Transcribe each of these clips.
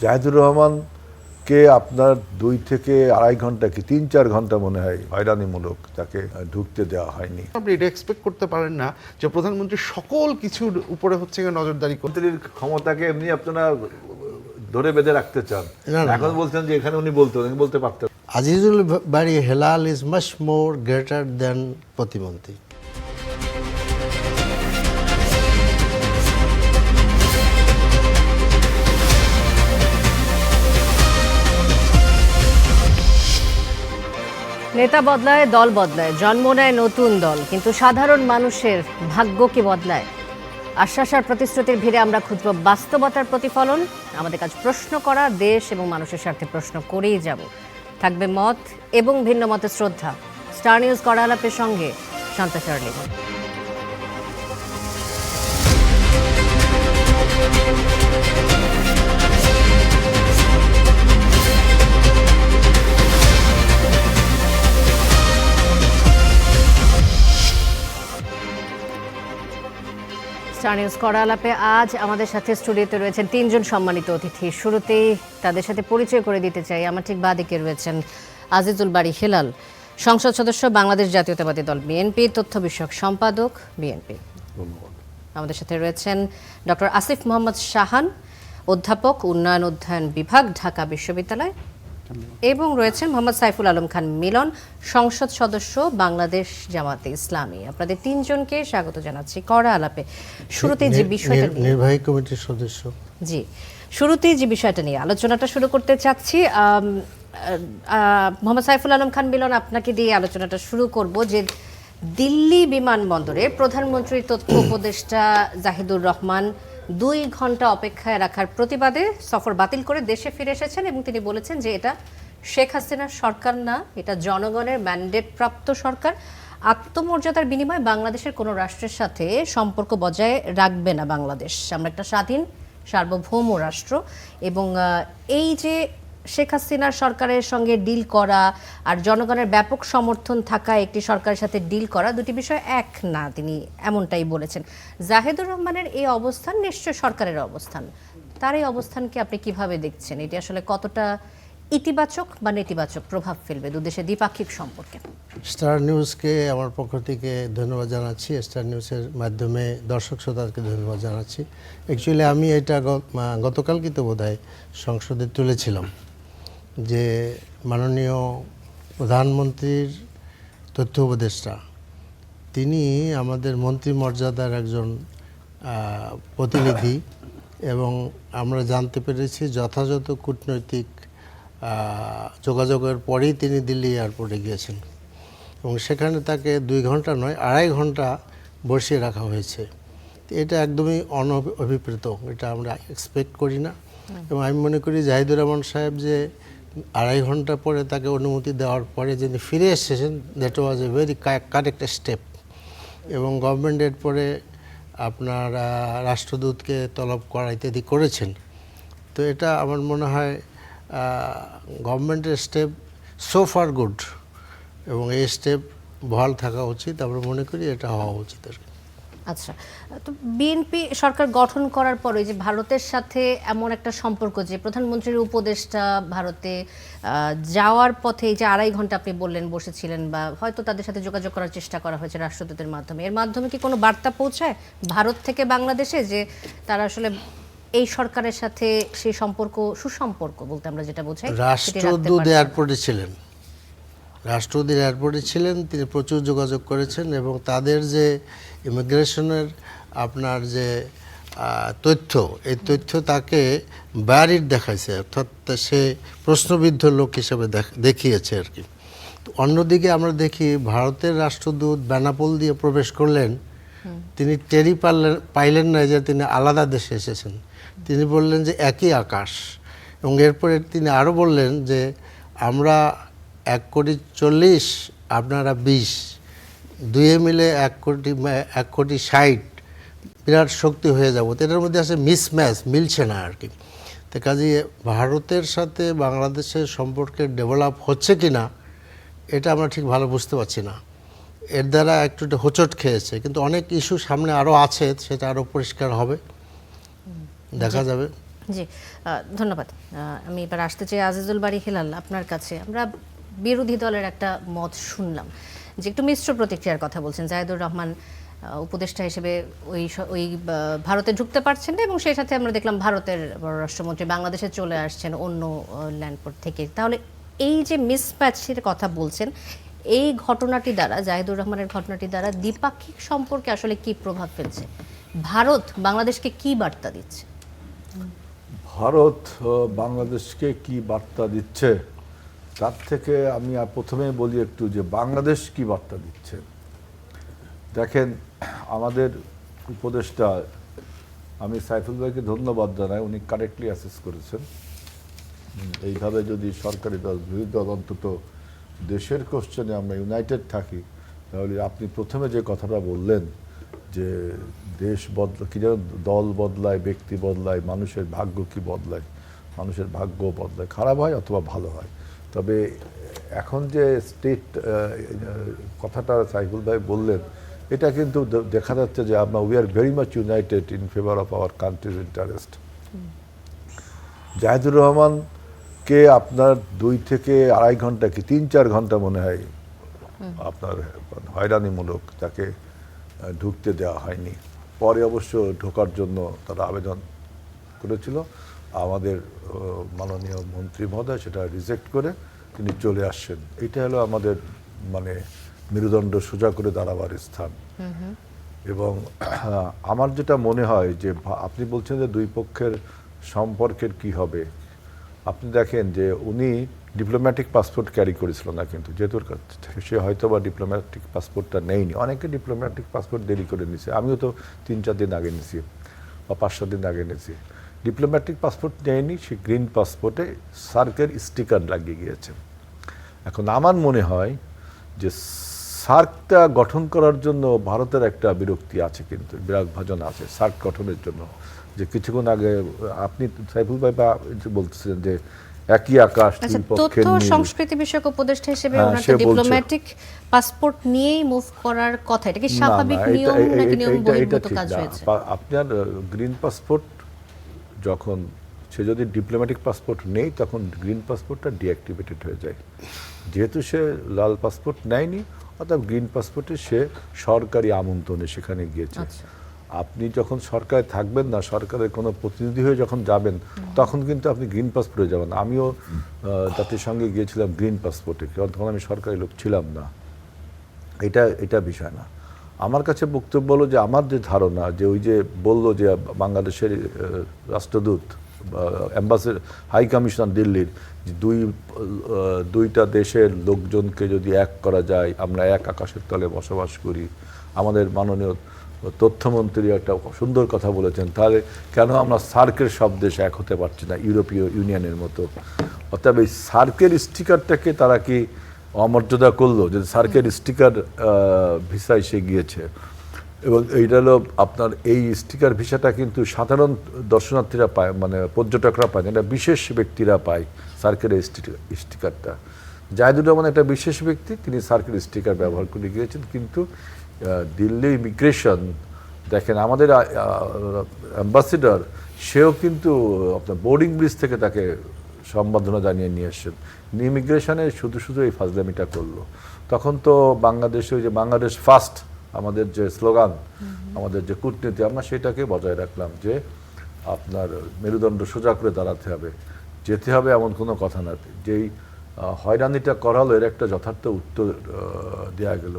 জাহিদুর রহমানকে আপনার 2 থেকে 2.5 ঘন্টা কি 3-4 ঘন্টা মনে হয় হয়রানিমূলক তাকে ঢুকতে দেওয়া হয়নি। আপনি এটা এক্সপেক্ট করতে পারেন না যে প্রধানমন্ত্রী সকল কিছুর উপরে হচ্ছে নজরদারি করতে। মন্ত্রীর ক্ষমতাকে এমনি আপনারা ধরে বেঁধে রাখতে চান, না, না। এখন বলছেন যে এখানে উনি বলতে পারতেন। আজিজুল বাড়ি Helal is much more greater than প্রতিমন্ত্রী। নেতা বদলায়, দল বদলায়, জন্ম নেয় নতুন দল, কিন্তু সাধারণ মানুষের ভাগ্য কি বদলায়? আশ্বাস আর প্রতিশ্রুতির ভিড়ে আমরা খুঁজব বাস্তবতার প্রতিফলন। আমাদের কাজ প্রশ্ন করা, দেশ এবং মানুষের স্বার্থে প্রশ্ন করেই যাব। থাকবে মত এবং ভিন্ন মতের শ্রদ্ধা। স্টার নিউজ কড়া আলাপের সঙ্গে শান্তা চার্লি। স্টার নিউজ কড়া আলাপে আজ আমাদের সাথে স্টুডিওতে রয়েছেন 3 জন সম্মানিত অতিথি। শুরুতেই তাদের সাথে পরিচয় করে দিতে চাই। আমার ঠিক বাঁদিকে রয়েছেন আজিজুল বাড়ি হেলাল, সংসদ সদস্য, বাংলাদেশ জাতীয়তাবাদী দল বিএনপি, তথ্য বিষয়ক সম্পাদক বিএনপি। আমাদের সাথে রয়েছেন ডক্টর আসিফ মোহাম্মদ শাহান, অধ্যাপক, উন্নয়ন অধ্যয়ন বিভাগ, ঢাকা বিশ্ববিদ্যালয়, এবং রয়েছেন মোহাম্মদ সাইফুল আলম খান মিলন, সংসদ সদস্য, বাংলাদেশ জামাতে ইসলামী। আপনাদের 3 জনকে স্বাগত জানাচ্ছি কড়া আলাপে। শুরুতেই যে বিষয়টা নির্বাহী কমিটির সদস্য, জি, শুরুতেই যে বিষয়টা নিয়ে আলোচনাটা শুরু করতে চাচ্ছি, মোহাম্মদ সাইফুল আলম খান মিলন, আপনাকে দিয়ে আলোচনাটা শুরু করব যে দিল্লি বিমানবন্দরে প্রধানমন্ত্রীর তথ্য উপদেষ্টা জাহিদুর রহমান 2 ঘন্টা অপেক্ষায় রাখার প্রতিবাদে সফর বাতিল করে দেশে ফিরে এসেছেন এবং তিনি বলেছেন যে এটা শেখ হাসিনার সরকার না, এটা জনগণের ম্যান্ডেট প্রাপ্ত সরকার। আত্মমর্যাদার বিনিময়ে বাংলাদেশের কোনো রাষ্ট্রের সাথে সম্পর্ক বজায় রাখবে না বাংলাদেশ। আমরা একটা স্বাধীন সার্বভৌম রাষ্ট্র এবং এই যে শেখ হাসিনার সরকারের সঙ্গে ডিল করা আর জনগণের ব্যাপক সমর্থন থাকা একটি সরকারের সাথে ডিল করা, দুটি বিষয় এক না, তিনি এমনটাই বলেছেন। জাহিদুর রহমানের এই অবস্থান নিশ্চয় সরকারের অবস্থান, তার এই অবস্থানকে আপনি কিভাবে দেখছেন? এটি আসলে কতটা ইতিবাচক বা নেতিবাচক প্রভাব ফেলবে দুদেশের দ্বিপাক্ষিক সম্পর্কে? স্টার নিউজকে আমার পক্ষ থেকে ধন্যবাদ জানাচ্ছি, স্টার নিউজের মাধ্যমে দর্শক শ্রোতাকে ধন্যবাদ জানাচ্ছি। অ্যাকচুয়ালি আমি এটা গতকালকে তো বোধহয় সংসদে তুলেছিলাম যে মাননীয় প্রধানমন্ত্রীর তথ্য উপদেষ্টা তিনি আমাদের মন্ত্রী মর্যাদার একজন প্রতিনিধি এবং আমরা জানতে পেরেছি যথাযথ কূটনৈতিক যোগাযোগের পরেই তিনি দিল্লি এয়ারপোর্টে গিয়েছেন এবং সেখানে তাকে 2 ঘন্টা নয় 2.5 ঘন্টা বসিয়ে রাখা হয়েছে। এটা একদমই অনভিপ্রেত, এটা আমরা এক্সপেক্ট করি না এবং আমি মনে করি জাহিদুর রহমান সাহেব যে 2.5 ঘন্টা পরে তাকে অনুমতি দেওয়ার পরে যিনি ফিরে এসেছেন, that was a very correct step. এবং গভর্নমেন্ট এর পরে আপনার রাষ্ট্রদূতকে তলব করা ইত্যাদি করেছেন। তো এটা আমার মনে হয় গভর্নমেন্টের স্টেপ সো ফার গুড এবং এই স্টেপ বহাল থাকা উচিত। আমরা মনে করি এটা হওয়া উচিত আর কি। আচ্ছা, তো বিএনপি সরকার গঠন করার পরে যে ভারতের সাথে এমন একটা সম্পর্ক, যে প্রধানমন্ত্রীর উপদেষ্টা ভারতে যাওয়ার পথে এই যে 2.5 ঘন্টা আপনি বললেন বসেছিলেন, বা হয়তো তাদের সাথে যোগাযোগ করার চেষ্টা করা হয়েছে রাষ্ট্রদূতের মাধ্যমে, এর মাধ্যমে কি কোনো বার্তা পৌঁছায় ভারত থেকে বাংলাদেশে যে তারা আসলে এই সরকারের সাথে সেই সম্পর্ক, সুসম্পর্ক বলতে আমরা যেটা বোঝাই? রাষ্ট্রদূত এয়ারপোর্টে ছিলেন, রাষ্ট্রদূত এয়ারপোর্টে ছিলেন, তিনি প্রচুর যোগাযোগ করেছেন এবং তাদের যে ইমিগ্রেশনের আপনার যে তথ্য, এই তথ্য তাকে ব্যারিড দেখাইছে, অর্থাৎ সে প্রশ্নবিদ্ধ লোক হিসেবে দেখিয়েছে আর কি। অন্যদিকে আমরা দেখি ভারতের রাষ্ট্রদূত বেনাপোল দিয়ে প্রবেশ করলেন, তিনি টেরি পাইলেন না যে তিনি আলাদা দেশে এসেছেন। তিনি বললেন যে একই আকাশ এবং এরপরে তিনি আরও বললেন যে আমরা 1,40,00,000, আপনারা 20, দুয়ে মিলে 1,60,00,000 বিরাট শক্তি হয়ে যাব। তো এটার মধ্যে আছে মিসম্যাচ, মিলছে না আর কি। তো কাজে ভারতের সাথে বাংলাদেশের সম্পর্কে ডেভেলপ হচ্ছে কি না এটা আমরা ঠিক ভালো বুঝতে পারছি না। এর দ্বারা একটু হোঁচট খেয়েছে, কিন্তু অনেক ইস্যু সামনে আরও আছে, সেটা আরও পরিষ্কার হবে, দেখা যাবে। জি, ধন্যবাদ। আমি এবার আসতে চাই আজিজুল বারী হেলাল আপনার কাছে। আমরা বিরোধী দলের একটা মত শুনলাম যে একটু মিশ্র প্রতিক্রিয়ার কথা বলছেন। জাহিদুর রহমান উপদেষ্টা হিসেবে ওই ভারতে ঢুকতে পারছেন না, এবং সেই সাথে আমরা দেখলাম ভারতের পররাষ্ট্রমন্ত্রী বাংলাদেশে চলে আসছেন অন্য ল্যান্ডপোর্ট থেকে। তাহলে এই যে মিসম্যাচের কথা বলছেন, এই ঘটনাটি দ্বারা, জাহিদুর রহমানের ঘটনাটি দ্বারা দ্বিপাক্ষিক সম্পর্কে আসলে কি প্রভাব ফেলছে? ভারত বাংলাদেশকে কি বার্তা দিচ্ছে? ভারত বাংলাদেশকে কি বার্তা দিচ্ছে, তার থেকে আমি প্রথমে বলি একটু যে বাংলাদেশ কি বার্তা দিচ্ছে। দেখেন, আমাদের উপদেষ্টা, আমি সাইফুল ভাইকে ধন্যবাদ জানাই, উনি কারেক্টলি অ্যাসেস করেছেন। এইভাবে যদি সরকারি দল বিরোধী দল অন্তত দেশের কোশ্চেনে আমরা ইউনাইটেড থাকি, তাহলে আপনি প্রথমে যে কথাটা বললেন যে দেশ কি যেন দল বদলায়, ব্যক্তি বদলায়, মানুষের ভাগ্য কি বদলায়, মানুষের ভাগ্য বদলায়, খারাপ হয় অথবা ভালো হয়। তবে এখন যে স্টেট কথাটা সাইফুল ভাই বললেন, এটা কিন্তু দেখা যাচ্ছে যে আমরা we are very much united in favour of our country's interest. Zahidur রহমানকে আপনার 2 থেকে আড়াই ঘন্টা কি 3-4 ঘন্টা মনে হয় আপনার হয়রানিমূলক তাকে ঢুকতে দেওয়া হয়নি। পরে অবশ্য ঢোকার জন্য তারা আবেদন করেছিল, আমাদের মাননীয় মন্ত্রী মহোদয় সেটা রিজেক্ট করে তিনি চলে আসছেন। এটা হলো আমাদের মানে মেরুদণ্ড সোজা করে দাঁড়াবার স্থান। এবং আমার যেটা মনে হয় যে আপনি বলছেন যে দুই পক্ষের সম্পর্কের কি হবে, আপনি দেখেন যে উনি ডিপ্লোম্যাটিক পাসপোর্ট ক্যারি করেছিল না, কিন্তু যেহেতু সে হয়তো বা ডিপ্লোম্যাটিক পাসপোর্টটা নেয়নি, অনেকে ডিপ্লোম্যাটিক পাসপোর্ট দেরি করে নিছে, আমিও তো 3-4 দিন আগে নিছি বা 5-7 দিন আগে নিছি। ডিপ্লোম্যাটিক পাসপোর্ট নেয়নি, সে গ্রিন পাসপোর্টে সার্কের স্টিকার লাগিয়ে গিয়েছে। এখন আমার মনে হয় যে সার্কটা গঠন করার জন্য ভারতের একটা বিরক্তি আছে, কিন্তু বিরাগ ভাজন আছে সার্ক গঠনের জন্য। যে কিছুক্ষণ আগে আপনি সাইফুল ভাই বলতেছিলেন যে একই আকাশ দুই পক্ষের তথ্য নীল। সংস্কৃতি বিষয়ক উপদেষ্টা হিসেবে হ্যাঁ, ওনার সে তো বলছে। ডিপ্লোম্যাটিক পাসপোর্ট নিয়েই মুভ করার কথা। এটা কি স্বাভাবিক নিয়ম নাকি নিয়ম বহির্ভূত কাজ হয়েছে? আপনার গ্রিন পাসপোর্ট যখন সে যদি ডিপ্লোম্যাটিক পাসপোর্ট নেই, তখন গ্রিন পাসপোর্টটা ডিঅ্যাক্টিভেটেড হয়ে যায়। যেহেতু সে লাল পাসপোর্ট নেয়নি, অর্থাৎ গ্রিন পাসপোর্টে সে সরকারি আমন্ত্রণে সেখানে গিয়েছে। আপনি যখন সরকারে থাকবেন না, সরকারের কোনো প্রতিনিধি হয়ে যখন যাবেন, তখন কিন্তু আপনি গ্রিন পাসপোর্টে যাবেন। আমিও জাতিসংঘে গিয়েছিলাম গ্রিন পাসপোর্টে, তখন আমি সরকারি লোক ছিলাম না। এটা বিষয় না। আমার কাছে বক্তব্য হলো যে আমার যে ধারণা যে ওই যে বললো যে বাংলাদেশের রাষ্ট্রদূত অ্যাম্বাসেডর হাই কমিশনার দিল্লির, দুইটা দেশের লোকজনকে যদি এক করা যায়, আমরা এক আকাশের তলে বসবাস করি। আমাদের মাননীয় তথ্যমন্ত্রী একটা সুন্দর কথা বলেছেন, তাহলে কেন আমরা সার্কের সব দেশ এক হতে পারছি না ইউরোপীয় ইউনিয়নের মতো? অর্থাৎ এই সার্কের স্টিকারটাকে তারা কি অমর্যাদা করলো, যে সার্কের স্টিকার ভিসা এসে গিয়েছে। এবং এইটা হলো আপনার এই স্টিকার ভিসাটা কিন্তু সাধারণ দর্শনার্থীরা পায়, মানে পর্যটকরা পায় না, এটা বিশেষ ব্যক্তিরা পায় সার্কের এই স্টিকারটা। জাহিদুর রহমান একটা বিশেষ ব্যক্তি, তিনি সার্কের স্টিকার ব্যবহার করে গিয়েছেন। কিন্তু দিল্লি ইমিগ্রেশন দেখেন, আমাদের অ্যাম্বাসেডর সেও কিন্তু আপনার বোর্ডিং ব্রিজ থেকে তাকে সম্বর্ধনা জানিয়ে নিয়ে আসছেন। ইমিগ্রেশনে শুধু এই ফাজলামিটা করলো। তখন তো বাংলাদেশে ওই যে বাংলাদেশ ফার্স্ট আমাদের যে স্লোগান, আমাদের যে কূটনীতি, আমরা সেটাকে বজায় রাখলাম যে আপনার মেরুদণ্ড সোজা করে দাঁড়াতে হবে, যেতে হবে এমন কোনো কথা না। যেই হয়রানিটা করালো এর একটা যথার্থ উত্তর দেওয়া গেল।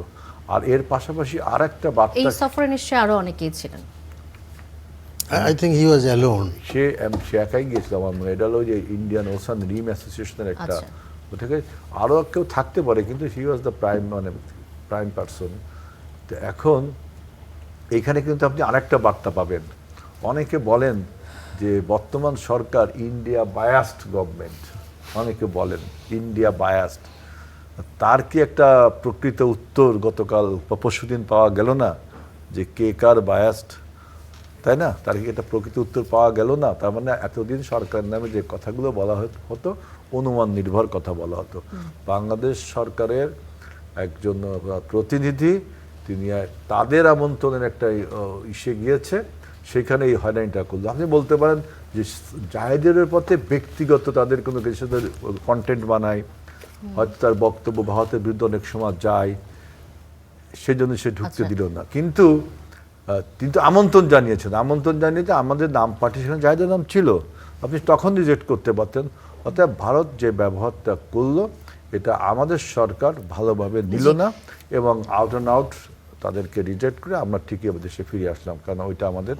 আর এর পাশাপাশি আর একটা বার্তা, এই সফরে নিশ্চয়ই আরো অনেকেই ছিলেন। I think he was alone. সে একাই গিয়েছিল আমার মনে হয়। এটা হলো যে ইন্ডিয়ান ওশান রিম অ্যাসোসিয়েশনের একটা, ওটাকে আরও কেউ থাকতে পারে, কিন্তু হি ওয়াজ দ্য প্রাইম পারসন। তো এখন এইখানে কিন্তু আপনি আরেকটা বার্তা পাবেন। অনেকে বলেন যে বর্তমান সরকার ইন্ডিয়া বায়াসড গভর্নমেন্ট, অনেকে বলেন ইন্ডিয়া বায়াসড। তার কি একটা প্রকৃত উত্তর গতকাল বা পরশুদিন পাওয়া গেল না, যে কে কার বায়াসড, তাই না? তার কি একটা প্রকৃত উত্তর পাওয়া গেল না? তার মানে এতদিন সরকারের নামে যে কথাগুলো বলা হতো, অনুমান নির্ভর কথা বলা হতো। বাংলাদেশ সরকারের একজন প্রতিনিধি, তিনি তাদের আমন্ত্রণের একটা ইসে গিয়েছে, সেখানে এই হয়রানিটা করলো। আপনি বলতে পারেন যে জায়েদের পথে ব্যক্তিগত তাদের কোনো কিছু কন্টেন্ট বানায়, হয়তো তার বক্তব্য ভারতের বিরুদ্ধে অনেক সময় যায়, সেজন্য সে ঢুকতে দিল না। কিন্তু আমন্ত্রণ জানিয়েছেন, আমন্ত্রণ জানিয়ে আমাদের নাম পার্টি সেখানে জায়েদের নাম ছিল, আপনি তখন রিজেক্ট করতে পারতেন। অর্থাৎ ভারত যে ব্যবহারটা করলো এটা আমাদের সরকার ভালোভাবে নিল না, এবং আউট অ্যান্ড আউট তাদেরকে রিজেক্ট করে আমরা ঠিকই দেশে ফিরে আসলাম। কারণ ওইটা আমাদের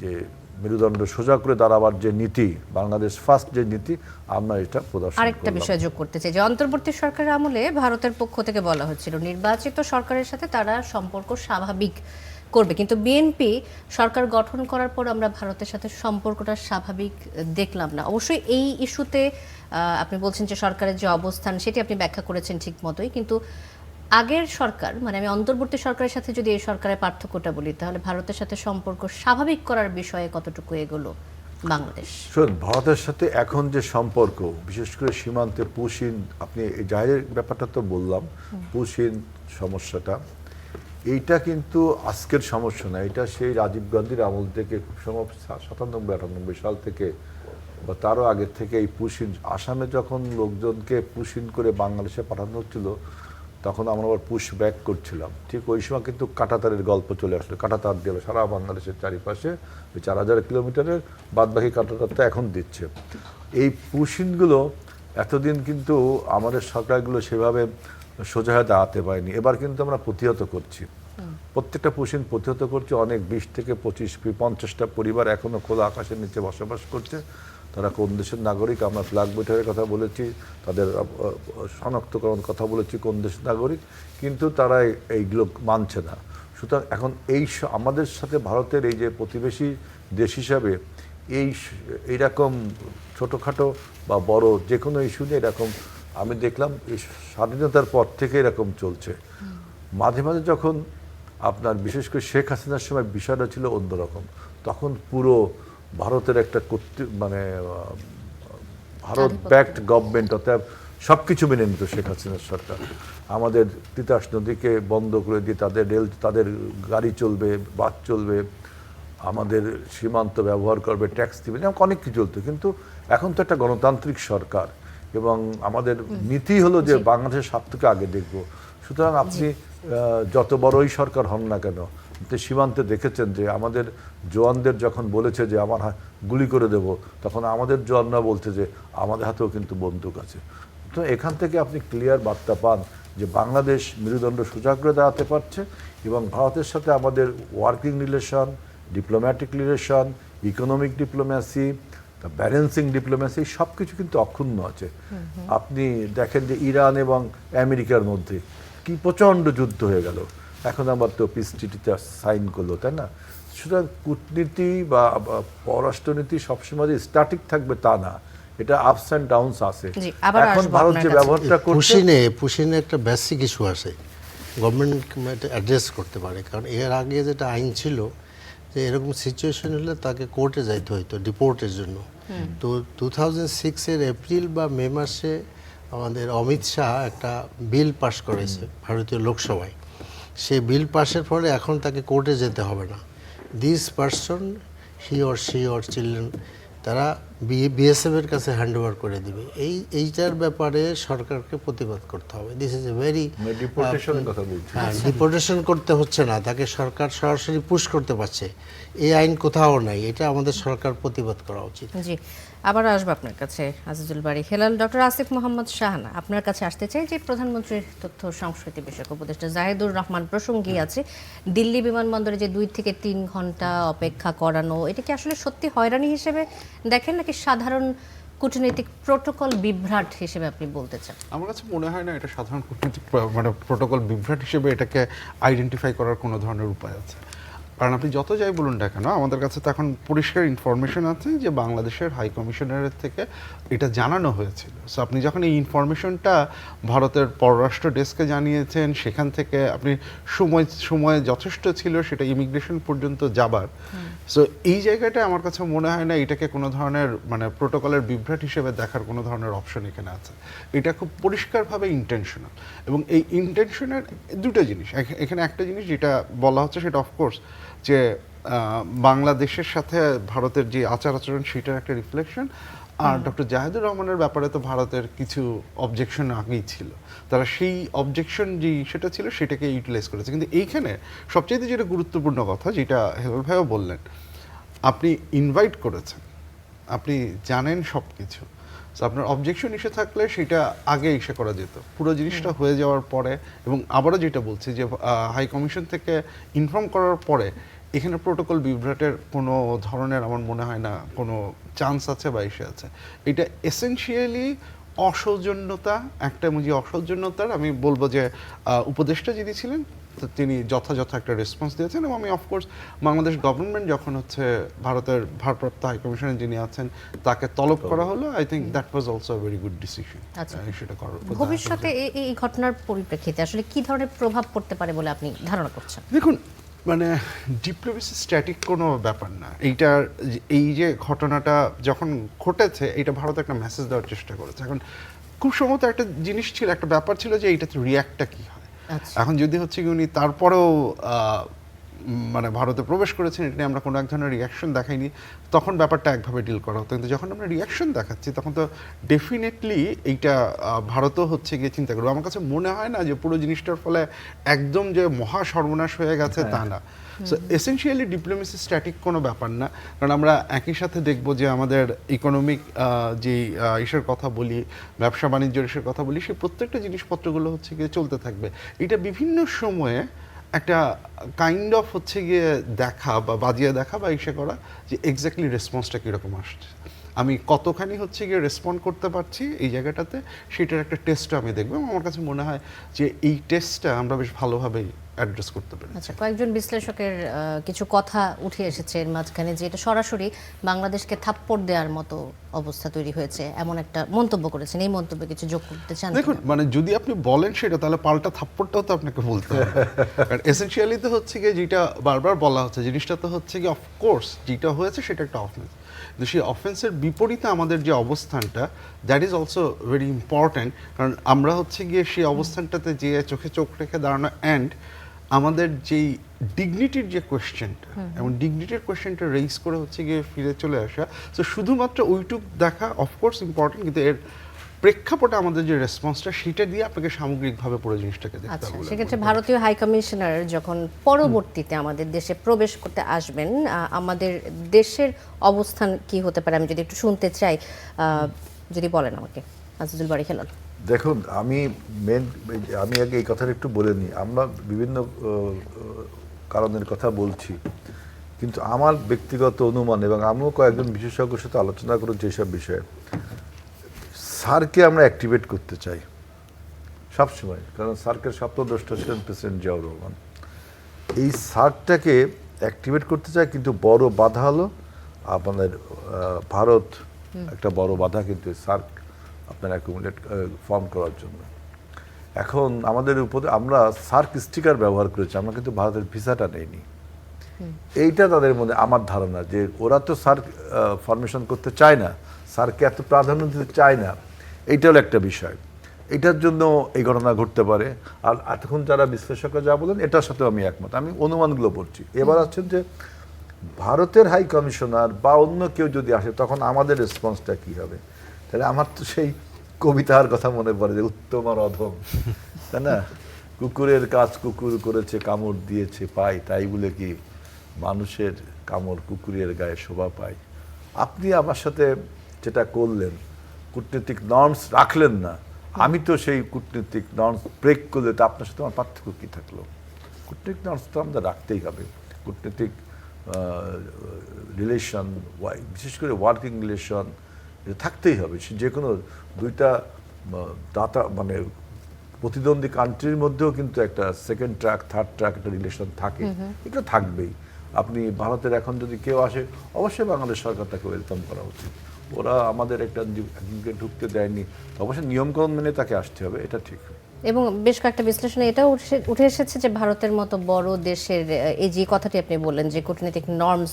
যে মেরুদণ্ড সোজা করে দাঁড়াবার যে নীতি, বাংলাদেশ ফার্স্ট যে নীতি, আমরা এটা প্রদর্শন করলাম। আরেকটা বিষয় যোগ করতে চাই যে অন্তর্বর্তী সরকারের আমলে ভারতের পক্ষ থেকে বলা হচ্ছিল নির্বাচিত সরকারের সাথে তারা সম্পর্ক স্বাভাবিক করবে, কিন্তু বিএনপি সরকার গঠন করার পর আমরা ভারতের সাথে সম্পর্কটা স্বাভাবিক দেখলাম না। অবশ্যই এই ইস্যুতে আপনি বলছেন যে সরকারের যে অবস্থান সেটি আপনি ব্যাখ্যা করেছেন ঠিক মতোই, কিন্তু আগের সরকার মানে আমি অন্তর্বর্তী সরকারের সাথে যদি এই সরকারের পার্থক্যটা বলি, তাহলে ভারতের সাথে সম্পর্ক স্বাভাবিক করার বিষয়ে কতটুকু এগোলো বাংলাদেশ? শুনুন, ভারতের সাথে এখন যে সম্পর্ক, বিশেষ করে সীমান্তে পুশিন, আপনি এই জাহের ব্যাপারটা তো বললাম, পুশিন সমস্যাটা, এইটা কিন্তু আজকের সমস্যা না, এটা সেই রাজীব গান্ধীর আমল থেকে, খুব সম্ভব 97-98 সাল থেকে বা তারও আগের থেকে এই পুশিন, আসামে যখন লোকজনকে পুশিন করে বাংলাদেশে পাঠানো হচ্ছিল, তখন আমরা আবার পুশ ব্যাক করছিলাম। ঠিক ওই সময় কিন্তু কাঁটাতারের গল্প চলে আসলো, কাঁটাতার দিল সারা বাংলাদেশের চারিপাশে, ওই 4000 কিলোমিটারের বাদবাকি কাঁটাতারটা এখন দিচ্ছে। এই পুশিনগুলো এতদিন কিন্তু আমাদের সরকারগুলো সেভাবে সোজা হয়ে দাঁড়াতে পারেনি। এবার কিন্তু আমরা প্রতিহত করছি, প্রত্যেকটা পুশিন প্রতিহত করছে। অনেক 20 থেকে 25-50টা পরিবার এখনো খোলা আকাশের নিচে বসবাস করছে। তারা কোন দেশের নাগরিক, আমরা ফ্ল্যাগ বৈঠকের কথা বলেছি, তাদের শনাক্তকরণ কথা বলেছি কোন দেশের নাগরিক, কিন্তু তারা এইগুলো মানছে না। সুতরাং এখন আমাদের সাথে ভারতের এই যে প্রতিবেশী দেশ হিসাবে এইরকম ছোটোখাটো বা বড় যে কোনো ইস্যু নিয়ে এরকম আমি দেখলাম এই স্বাধীনতার পর থেকে এরকম চলছে। মাঝে মাঝে যখন আপনার বিশেষ করে শেখ হাসিনার সময় বিষয়টা ছিল অন্যরকম, তখন পুরো ভারতের একটা মানে ভারত ব্যাকড গভর্নমেন্ট, অর্থাৎ সব কিছু মেনে নিত শেখ হাসিনার সরকার। আমাদের তিতাস নদীকে বন্ধ করে দিয়ে তাদের গাড়ি চলবে, বাস চলবে, আমাদের সীমান্ত ব্যবহার করবে, ট্যাক্স দিবে, অনেক কিছু চলতো। কিন্তু এখন তো একটা গণতান্ত্রিক সরকার এবং আমাদের নীতি হলো যে বাংলাদেশের স্বার্থকে আগে দেখব। সুতরাং আপনি যত বড়ই সরকার হন না কেন, সীমান্তে দেখেছেন যে আমাদের জওয়ানদের যখন বলেছে যে আমার গুলি করে দেব, তখন আমাদের জওয়ানরা বলছে যে আমাদের হাতেও কিন্তু বন্দুক আছে। তো এখান থেকে আপনি ক্লিয়ার বার্তা পান যে বাংলাদেশ মেরুদণ্ড সোজা করে দাঁড়াতে পারছে এবং ভারতের সাথে আমাদের working relation, diplomatic relation, economic diplomacy, balancing diplomacy সব কিছু কিন্তু অক্ষুণ্ণ আছে। আপনি দেখেন যে ইরান এবং আমেরিকার মধ্যে কি প্রচণ্ড যুদ্ধ হয়ে গেল, এখন আবার তো পিস ট্রিটিতে সাইন করলো, তাই না? সুতরাং কূটনীতি বা পররাষ্ট্রনীতি সবসময় যে স্ট্যাটিক থাকবে তা না, এটা আপস অ্যান্ড ডাউনস আছে। এখন ভারত যে ব্যবহারটা করছে, পুশিনে একটা বেসিক ইস্যু আছে, গভর্নমেন্ট অ্যাড্রেস করতে পারে। কারণ এর আগে যেটা আইন ছিল যে এরকম সিচুয়েশন হলে তাকে কোর্টে যাইতে হইতো ডিপোর্টের জন্য। তো 2006-এর এপ্রিল বা মে মাসে আমাদের অমিত শাহ একটা বিল পাস করেছে ভারতীয় লোকসভায়। সেই বিল পাসের ফলে এখন তাকে কোর্টে যেতে হবে না। This person, he or she or children, তারা বিএসএফের কাছে হ্যান্ড ওভার করে দিবে। এইটার ব্যাপারে সরকারকে প্রতিবাদ করতে হবে। দিস ইজ এ ভেরি ডিপোর্টেশনের কথা বলছি। ডিপোর্টেশন করতে হচ্ছে না, তাকে সরকার সরাসরি পুশ করতে পারছে। এই আইন কোথাও নাই, এটা আমাদের সরকার প্রতিবাদ করা উচিত। জি, আবার আসবো আপনার কাছে আজিজুল বারী হেলাল। ডক্টর আসিফ মোহাম্মদ শাহানা, আপনার কাছে আসতে চাই যে প্রধানমন্ত্রীর তথ্য সংস্কৃতি বিষয়ক উপদেষ্টা জাহিদুর রহমান প্রসঙ্গে আছে দিল্লি বিমানবন্দরে যে 2 থেকে 3 ঘন্টা অপেক্ষা করানো, এটা কি আসলে সত্যি হয়রানি হিসেবে দেখেন নাকি সাধারণ কূটনৈতিক প্রোটোকল বিভ্রাট হিসেবে আপনি বলতে চান? আমার কাছে মনে হয় না এটা সাধারণ কূটনৈতিক মানে প্রোটোকল বিভ্রাট হিসেবে এটাকে আইডেন্টিফাই করার কোনো ধরনের উপায় আছে। কারণ আপনি যত যাই বলুন না কেন, আমাদের কাছে তো এখন পরিষ্কার ইনফরমেশন আছে যে বাংলাদেশের হাই কমিশনারের থেকে এটা জানানো হয়েছিল। সো আপনি যখন এই ইনফরমেশনটা ভারতের পররাষ্ট্র ডেস্কে জানিয়েছেন, সেখান থেকে আপনি সময় যথেষ্ট ছিল সেটা ইমিগ্রেশন পর্যন্ত যাবার। সো এই জায়গাটা আমার কাছে মনে হয় না এটাকে কোনো ধরনের মানে প্রোটোকলের বিভ্রাট হিসেবে দেখার কোনো ধরনের অপশন এখানে আছে। এটা খুব পরিষ্কারভাবে ইন্টেনশনাল, এবং এই ইন্টেনশনের দুটো জিনিস। এখানে একটা জিনিস যেটা বলা হচ্ছে সেটা অফকোর্স যে বাংলাদেশের সাথে ভারতের যে আচার আচরণ সেটার একটা রিফ্লেকশন। আর ডক্টর জাহিদুর রহমানের ব্যাপারে তো ভারতের কিছু অবজেকশন আগেই ছিল, তারা সেই অবজেকশন যে সেটা ছিল সেটাকে ইউটিলাইজ করেছে। কিন্তু এইখানে সবচেয়ে যেটা গুরুত্বপূর্ণ কথা, যেটা হেলাল ভাইও বললেন, আপনি ইনভাইট করেছেন, আপনি জানেন সব কিছু, আপনার অবজেকশন এসে থাকলে সেটা আগে এসে করা যেত। পুরো জিনিসটা হয়ে যাওয়ার পরে, এবং আবারও যেটা বলছি যে হাই কমিশন থেকে ইনফর্ম করার পরে এখানে প্রোটোকল বিভ্রাটের কোনো ধরনের আমার মনে হয় না কোনো চান্স আছে বা এসে আছে। এটা এসেনশিয়ালি অসৌজন্যতা, একটা যে অসৌজন্যতার আমি বলবো যে উপদেষ্টা যিনি ছিলেন তো তিনি যথাযথ একটা রেসপন্স দিয়েছেন। এবং আমি অফকোর্স বাংলাদেশ গভর্নমেন্ট যখন হচ্ছে ভারতের ভারপ্রাপ্ত হাইকমিশনার যিনি আছেন তাকে তলব করা হলো, I think that was also very good decision. সেটা করার ভবিষ্যতে এই ঘটনার পরিপ্রেক্ষিতে আসলে কি ধরনের প্রভাব পড়তে পারে বলে আপনি ধারণা করছেন? দেখুন, মানে ডিপ্লোমেসি স্ট্যাটিক কোনো ব্যাপার না। এইটার এই যে ঘটনাটা যখন ঘটেছে, এটা ভারত একটা মেসেজ দেওয়ার চেষ্টা করেছে। এখন খুব সম্ভবত একটা জিনিস ছিল, একটা ব্যাপার ছিল যে এইটাতে রিয়াক্টটা কী হয়। এখন যদি হচ্ছে কি উনি তারপরেও মানে ভারতে প্রবেশ করেছেন, এটা নিয়ে আমরা কোনো এক ধরনের রিয়াকশন দেখাইনি, তখন ব্যাপারটা একভাবে ডিল করা হতো। কিন্তু যখন আমরা রিয়াকশন দেখাচ্ছি তখন তো ডেফিনেটলি এইটা ভারতও হচ্ছে গিয়ে চিন্তা করবে। আমার কাছে মনে হয় না যে পুরো জিনিসটার ফলে একদম যে মহা সর্বনাশ হয়ে গেছে তা না। সো এসেনশিয়ালি ডিপ্লোমেসি স্ট্যাটিক কোনো ব্যাপার না, কারণ আমরা একই সাথে দেখব যে আমাদের ইকোনমিক যে ইসের কথা বলি, ব্যবসা বাণিজ্যের ইসের কথা বলি, সেই প্রত্যেকটা জিনিসপত্রগুলো হচ্ছে গিয়ে চলতে থাকবে। এটা বিভিন্ন সময়ে একটা কাইন্ড অফ হচ্ছে গিয়ে দেখা বা বাজিয়ে দেখা বা ইসে করা যে এক্স্যাক্টলি রেসপন্সটা কীরকম আসছে, আমি কতখানি হচ্ছে গিয়ে রেসপন্ড করতে পারছি এই জায়গাটাতে, সেটার একটা টেস্টও আমি দেখবো। আমার কাছে মনে হয় যে এই টেস্টটা আমরা বেশ ভালোভাবেই অ্যাড্রেস করতে পারি। আচ্ছা, কয়েকজন বিশ্লেষকের কিছু কথা উঠে এসেছে এর মাঝখানে যে এটা সরাসরি বাংলাদেশকে থাপ্পড় দেওয়ার মতো অবস্থা তৈরি হয়েছে, এমন একটা মন্তব্য করেছেন। এই মন্তব্যে কিছু যোগ করতে চান? দেখুন, মানে যদি আপনি বলেন সেটা, তাহলে পাল্টা থাপ্পড়টাও তো আপনাকে বলতে হবে। কারণ এসেনশিয়ালি তো হচ্ছে গিয়ে যেটা বারবার বলা হচ্ছে, জিনিসটা তো হচ্ছে গিয়ে অফকোর্স যেটা হয়েছে সেটা একটা অফেন্স, কিন্তু সেই অফেন্সের বিপরীতে আমাদের যে অবস্থানটা, that is also very important. কারণ আমরা হচ্ছে গিয়ে সেই অবস্থানটাতে যে চোখে চোখ রেখে দাঁড়ানো, অ্যান্ড আমাদের যেই ডিগনিটির যে কোয়েশ্চেনটা, এবং ডিগনিটির কোয়েশ্চেনটা রেইজ করে হচ্ছে গিয়ে ফিরে চলে আসা, তো শুধুমাত্র ওইটুক দেখা অফকোর্স ইম্পর্টেন্ট, কিন্তু এর প্রেক্ষাপটে আমাদের যে রেসপন্সটা সেটা দিয়ে আপনাকে সামগ্রিকভাবে পুরো জিনিসটাকে দেখতে আচ্ছা, হবে। সেক্ষেত্রে ভারতীয় হাই কমিশনার যখন পরবর্তীতে আমাদের দেশে প্রবেশ করতে আসবেন, আমাদের দেশের অবস্থান কি হতে পারে আমি যদি একটু শুনতে চাই, যদি বলেন আমাকে আজিজুল বারী হেলাল। দেখুন, আমি আগে এই কথাটা একটু বলে নিই। আমরা বিভিন্ন কারণের কথা বলছি, কিন্তু আমার ব্যক্তিগত অনুমান, এবং আমিও কয়েকজন বিশেষজ্ঞের সাথে আলোচনা করেছি এইসব বিষয়ে, সার্ককে আমরা অ্যাক্টিভেট করতে চাই সবসময়, কারণ সার্কের স্বপ্নদ্রষ্টা ছিলেন প্রেসিডেন্ট জিয়াউর রহমান। এই সার্কটাকে অ্যাক্টিভেট করতে চাই, কিন্তু বড় বাধা হলো আপনাদের ভারত একটা বড় বাধা, কিন্তু সার্ক আপনার অ্যাকুমুলেট ফর্ম করার জন্য। এখন আমাদের উপরে আমরা সার্ক স্টিকার ব্যবহার করেছি, আমরা কিন্তু ভারতের ভিসাটা নেইনি। এইটা তাদের মধ্যে আমার ধারণা যে ওরা তো সার্ক ফরমেশন করতে চায় না, সার্ককে এত প্রাধান্য দিতে চায় না, এইটা হলো একটা বিষয়। এটার জন্য এই ঘটনা ঘটতে পারে। আর এতক্ষণ যারা বিশ্লেষকরা যা বলেন এটার সাথেও আমি একমত, আমি অনুমানগুলো পড়ছি। এবার আছেন যে ভারতের হাই কমিশনার বা অন্য কেউ যদি আসে তখন আমাদের রেসপন্সটা কী হবে। তাহলে আমার তো সেই কবিতার কথা মনে পড়ে যে উত্তম আর অধম, তাই না? কুকুরের কাজ কুকুর করেছে, কামড় দিয়েছে পাই, তাই বলে কি মানুষের কামড় কুকুরের গায়ে শোভা পায়? আপনি আমার সাথে যেটা করলেন, কূটনৈতিক নর্মস রাখলেন না, আমি তো সেই কূটনৈতিক নর্মস ব্রেক করলে তো আপনার সাথে আমার পার্থক্য কী থাকলো? কূটনৈতিক নর্মস তো আমাদের রাখতেই হবে। কূটনৈতিক রিলেশন, বিশেষ করে ওয়ার্কিং রিলেশন, এটা থাকতেই হবে। যে কোনো দুইটা দাতা মানে প্রতিদ্বন্দ্বী কান্ট্রির মধ্যেও কিন্তু একটা সেকেন্ড ট্র্যাক থার্ড ট্র্যাক একটা রিলেশন থাকে, এটা থাকবেই। আপনি ভারতের এখন যদি কেউ আসে, অবশ্যই বাংলাদেশ সরকার তাকে ওয়েলকাম করা উচিত। ওরা আমাদের একজনকে ঢুকতে দেয়নি, অবশ্যই নিয়মকানুন মেনে তাকে আসতে হবে, এটা ঠিক। এবং বেশ কয়েকটা বিশ্লেষণে এটাও উঠে এসেছে যে ভারতের মতো বড় দেশের এই যে কথাটি আপনি বললেন যে কূটনৈতিক নর্মস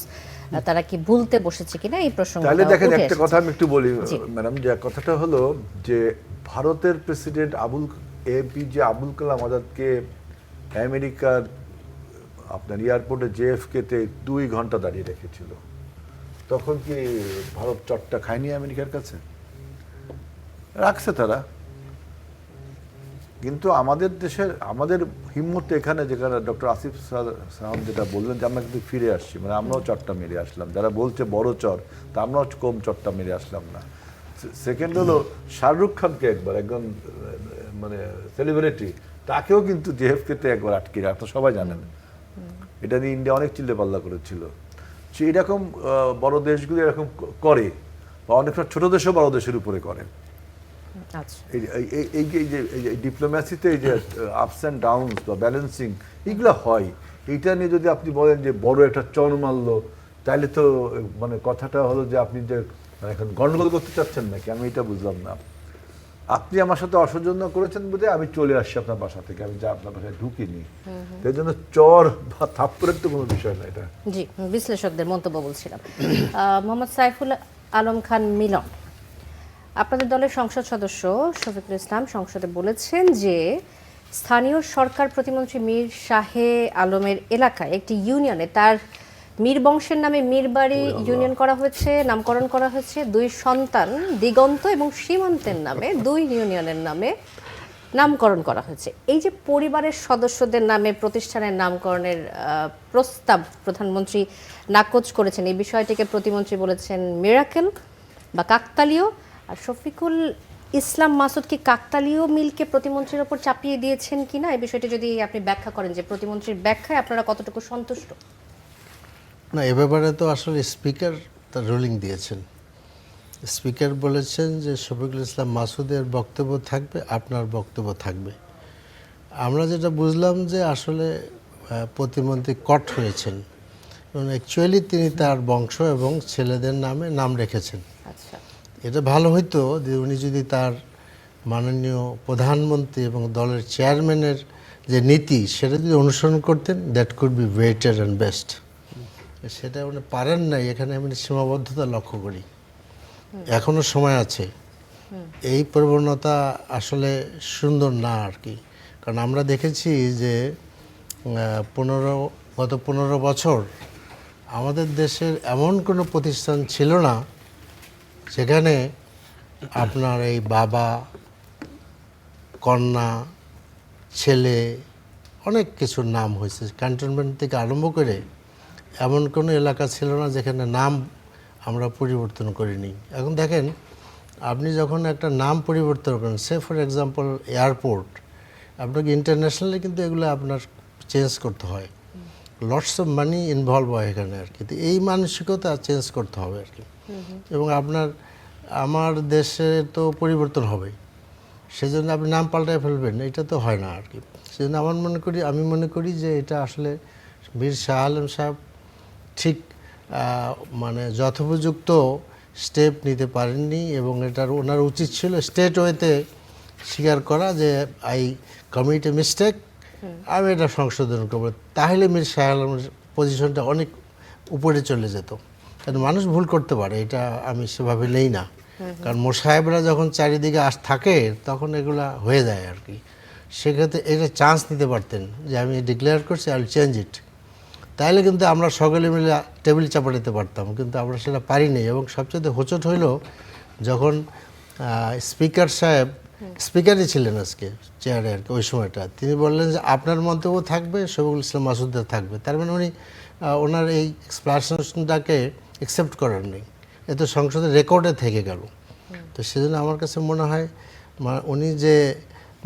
তারা কি ভুলতে বসেছে কিনা এই প্রসঙ্গে। তাহলে দেখেন একটা কথা আমি একটু বলি ম্যাডাম, যে কথাটা হলো যে ভারতের প্রেসিডেন্ট APJ আবুল কালাম আজাদকে আমেরিকার আপনার এয়ারপোর্টে JFK-তে 2 ঘন্টা দাঁড়িয়ে রেখেছিল, তখন কি ভারত চটটা খায়নি আমেরিকার কাছে? রাখছে তারা। কিন্তু আমাদের দেশের, আমাদের হিম্মত এখানে, যেখানে ডক্টর আসিফ সালাম যেটা বললেন যে আমরা কিন্তু ফিরে আসছি, মানে আমরাও চটটা মেরে আসলাম। যারা বলছে বড় চর, তা আমরাও কম চটটা মেরে আসলাম না। সেকেন্ড হলো শাহরুখ খানকে একবার, একজন মানে সেলিব্রিটি, তাকেও কিন্তু JFK-তে একবার আটকে রাখতো, সবাই জানেন। এটা নিয়ে ইন্ডিয়া অনেক চিল্লে পাল্লা করেছিল। সে এরকম বড় দেশগুলো এরকম করে, বা অনেক ছোট দেশও বড় দেশের উপরে করে। আচ্ছা, এই যে ডিপ্লোম্যাসিতে এই যে আপস অ্যান্ড ডাউনস বা ব্যালেন্সিং, এগুলো হয়। এইটা নিয়ে যদি আপনি বলেন যে বড় একটা চর মারলো, তাহলে তো মানে কথাটা হলো যে আপনি যে মানে এখন গন্ডগোল করতে চাচ্ছেন নাকি, আমি এটা বুঝলাম না। আপনি আমার সাথে অসৌজন্য করেছেন বলে আমি চলে আসছি আপনার বাসা থেকে, আমি যা আপনার বাসায় ঢুকিনি। এই জন্য চর বা থাপ্পড়ের তো কোনো বিষয় না এটা। জি, বিশ্লেষকদের মন্তব্য বলছিলাম। মোহাম্মদ সাইফুল আলম খান মিলন, আপনাদের দলের সংসদ সদস্য শফিকুল ইসলাম সংসদে বলেছেন যে স্থানীয় সরকার প্রতিমন্ত্রী মীর শাহে আলমের এলাকায় একটি ইউনিয়নে তার মীর বংশের নামে মীরবাড়ি ইউনিয়ন করা হয়েছে, নামকরণ করা হয়েছে। 2 সন্তান দিগন্ত এবং সীমান্তের নামে 2 ইউনিয়নের নামে নামকরণ করা হয়েছে। এই যে পরিবারের সদস্যদের নামে প্রতিষ্ঠানের নামকরণের প্রস্তাব প্রধানমন্ত্রী নাকচ করেছেন, এই বিষয়টিকে প্রতিমন্ত্রী বলেছেন মিরাকেল বা কাকতালীয়। আর শফিকুল ইসলাম মাসুদ কি কাকতালীয় মিলকে প্রতিমন্ত্রীর ওপর চাপিয়ে দিয়েছেন কিনা, এই বিষয়টি যদি আপনি ব্যাখ্যা করেন যে প্রতিমন্ত্রীর ব্যাখ্যায় আপনারা কতটুকু সন্তুষ্ট? না, এ ব্যাপারে তো আসলে স্পিকার তার রুলিং দিয়েছেন। স্পিকার বলেছেন যে শফিকুল ইসলাম মাসুদের বক্তব্য থাকবে, আপনার বক্তব্য থাকবে। আমরা যেটা বুঝলাম যে আসলে প্রতিমন্ত্রী কট হয়েছেন, এবং অ্যাকচুয়ালি তিনি তার বংশ এবং ছেলেদের নামে নাম রেখেছেন। আচ্ছা, এটা ভালো হইতো যে উনি যদি তার মাননীয় প্রধানমন্ত্রী এবং দলের চেয়ারম্যানের যে নীতি সেটা যদি অনুসরণ করতেন, that could be better and best. সেটা উনি পারেন নাই, এখানে আমি সীমাবদ্ধতা লক্ষ্য করি। এখনো সময় আছে। এই প্রবণতা আসলে সুন্দর না আর কি। কারণ আমরা দেখেছি যে গত 15 বছর আমাদের দেশের এমন কোনো প্রতিষ্ঠান ছিল না সেখানে আপনার এই বাবা, কন্যা, ছেলে অনেক কিছুর নাম হয়েছে। ক্যান্টনমেন্ট থেকে আরম্ভ করে এমন কোনো এলাকা ছিল না যেখানে নাম আমরা পরিবর্তন করিনি। এখন দেখেন, আপনি যখন একটা নাম পরিবর্তন করেন, সে ফর এক্সাম্পল এয়ারপোর্ট, আপনাকে ইন্টারন্যাশনালি কিন্তু এগুলো আপনার চেঞ্জ করতে হয়, লটস অফ মানি ইনভলভ হয় এখানে আর কি। তো এই মানসিকতা চেঞ্জ করতে হবে আর কি। এবং আমার দেশে তো পরিবর্তন হবে, সেজন্য আপনি নাম পাল্টায় ফেলবেন, এটা তো হয় না আর কি। সেজন্য আমি মনে করি যে এটা আসলে মীর শাহ আলম সাহেব ঠিক মানে যথোপযুক্ত স্টেপ নিতে পারেননি, এবং এটার ওনার উচিত ছিল স্টেট ওয়েতে স্বীকার করা যে আই কমিট এ মিস্টেক, আমি এটা সংশোধন করবো। তাহলে মীর শাহ আলমের পজিশনটা অনেক উপরে চলে যেত। কারণ মানুষ ভুল করতে পারে, এটা আমি সেভাবে নেই না। কারণ মোসাহেবরা যখন চারিদিকে থাকে তখন এগুলা হয়ে যায় আর কি। সেক্ষেত্রে এটা চান্স নিতে পারতেন যে আমি ডিক্লেয়ার করছি, আই উইল চেঞ্জ ইট। তাহলে কিন্তু আমরা সকলে মিলে টেবিল চাপাড়াতে পারতাম, কিন্তু আমরা সেটা পারিনি। এবং সবচেয়ে হোঁচট হইল যখন স্পিকার সাহেব, স্পিকারই ছিলেন আজকে চেয়ারে আর কি ওই সময়টা, তিনি বললেন যে আপনার মন্তব্য থাকবে, শফিকুল ইসলাম মাসুদের থাকবে। তার মানে উনি ওনার এই এক্সপ্লানেশনটাকে অ্যাকসেপ্ট করার নেই, এ তো সংসদের রেকর্ডে থেকে গেল। তো সেজন্য আমার কাছে মনে হয় উনি যে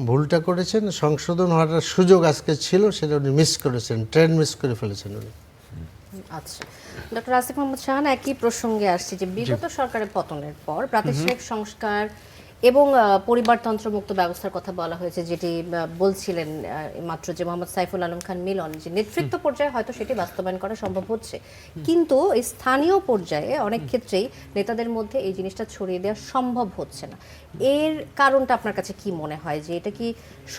ভুলটা করেছেন, সংশোধন হওয়ার সুযোগ আজকে ছিল, সেটা উনি মিস করেছেন, ট্রেন মিস করে ফেলেছেন উনি। আচ্ছা, ডক্টর আসিফ মোহাম্মদ শাহান, একই প্রসঙ্গে আসছি যে বিগত সরকারের পতনের পর প্রাতিষ্ঠানিক সংস্কার এবং পরিবারতন্ত্র মুক্ত ব্যবস্থার কথা বলা হয়েছে, যেটি বলছিলেন মাত্র যে মোহাম্মদ সাইফুল আলম খান মিলন, যে নেতৃত্ব পর্যায়ে হয়তো সেটি বাস্তবায়ন করা সম্ভব হচ্ছে, কিন্তু এই স্থানীয় পর্যায়ে অনেক ক্ষেত্রেই নেতাদের মধ্যে এই জিনিসটা ছড়িয়ে দেওয়া সম্ভব হচ্ছে না। এর কারণটা আপনার কাছে কি মনে হয়, যে এটা কি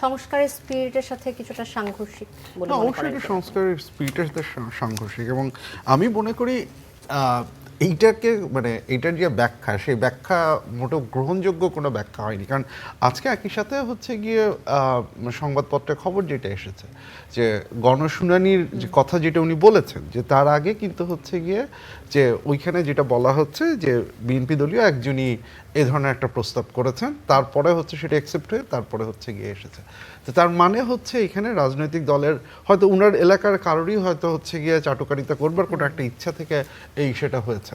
সংস্কারের স্পিরিটের সাথে কিছুটা সাংঘর্ষিক বলে মনে করেন? অবশ্যই সংস্কারের স্পিরিটের সাথে সাংঘর্ষিক, এবং আমি মনে করি এইটাকে মানে এইটার যে ব্যাখ্যা, সেই ব্যাখ্যা মোটেও গ্রহণযোগ্য কোনো ব্যাখ্যা হয়নি। কারণ আজকে একই সাথে হচ্ছে গিয়ে সংবাদপত্রে খবর যেটা এসেছে যে গণশুনানির যে কথা যেটা উনি বলেছেন, যে তার আগে কিন্তু হচ্ছে গিয়ে যে ওইখানে যেটা বলা হচ্ছে যে বিএনপি দলীয় একজনই এ ধরনের একটা প্রস্তাব করেছেন, তারপরে হচ্ছে সেটা অ্যাকসেপ্ট হয়ে তারপরে হচ্ছে গিয়ে এসেছে। তো তার মানে হচ্ছে এখানে রাজনৈতিক দলের হয়তো উনার এলাকার কারোরই হয়তো হচ্ছে গিয়ে চাটুকারিতা করবার কোনো একটা ইচ্ছা থেকে এই সেটা হয়েছে।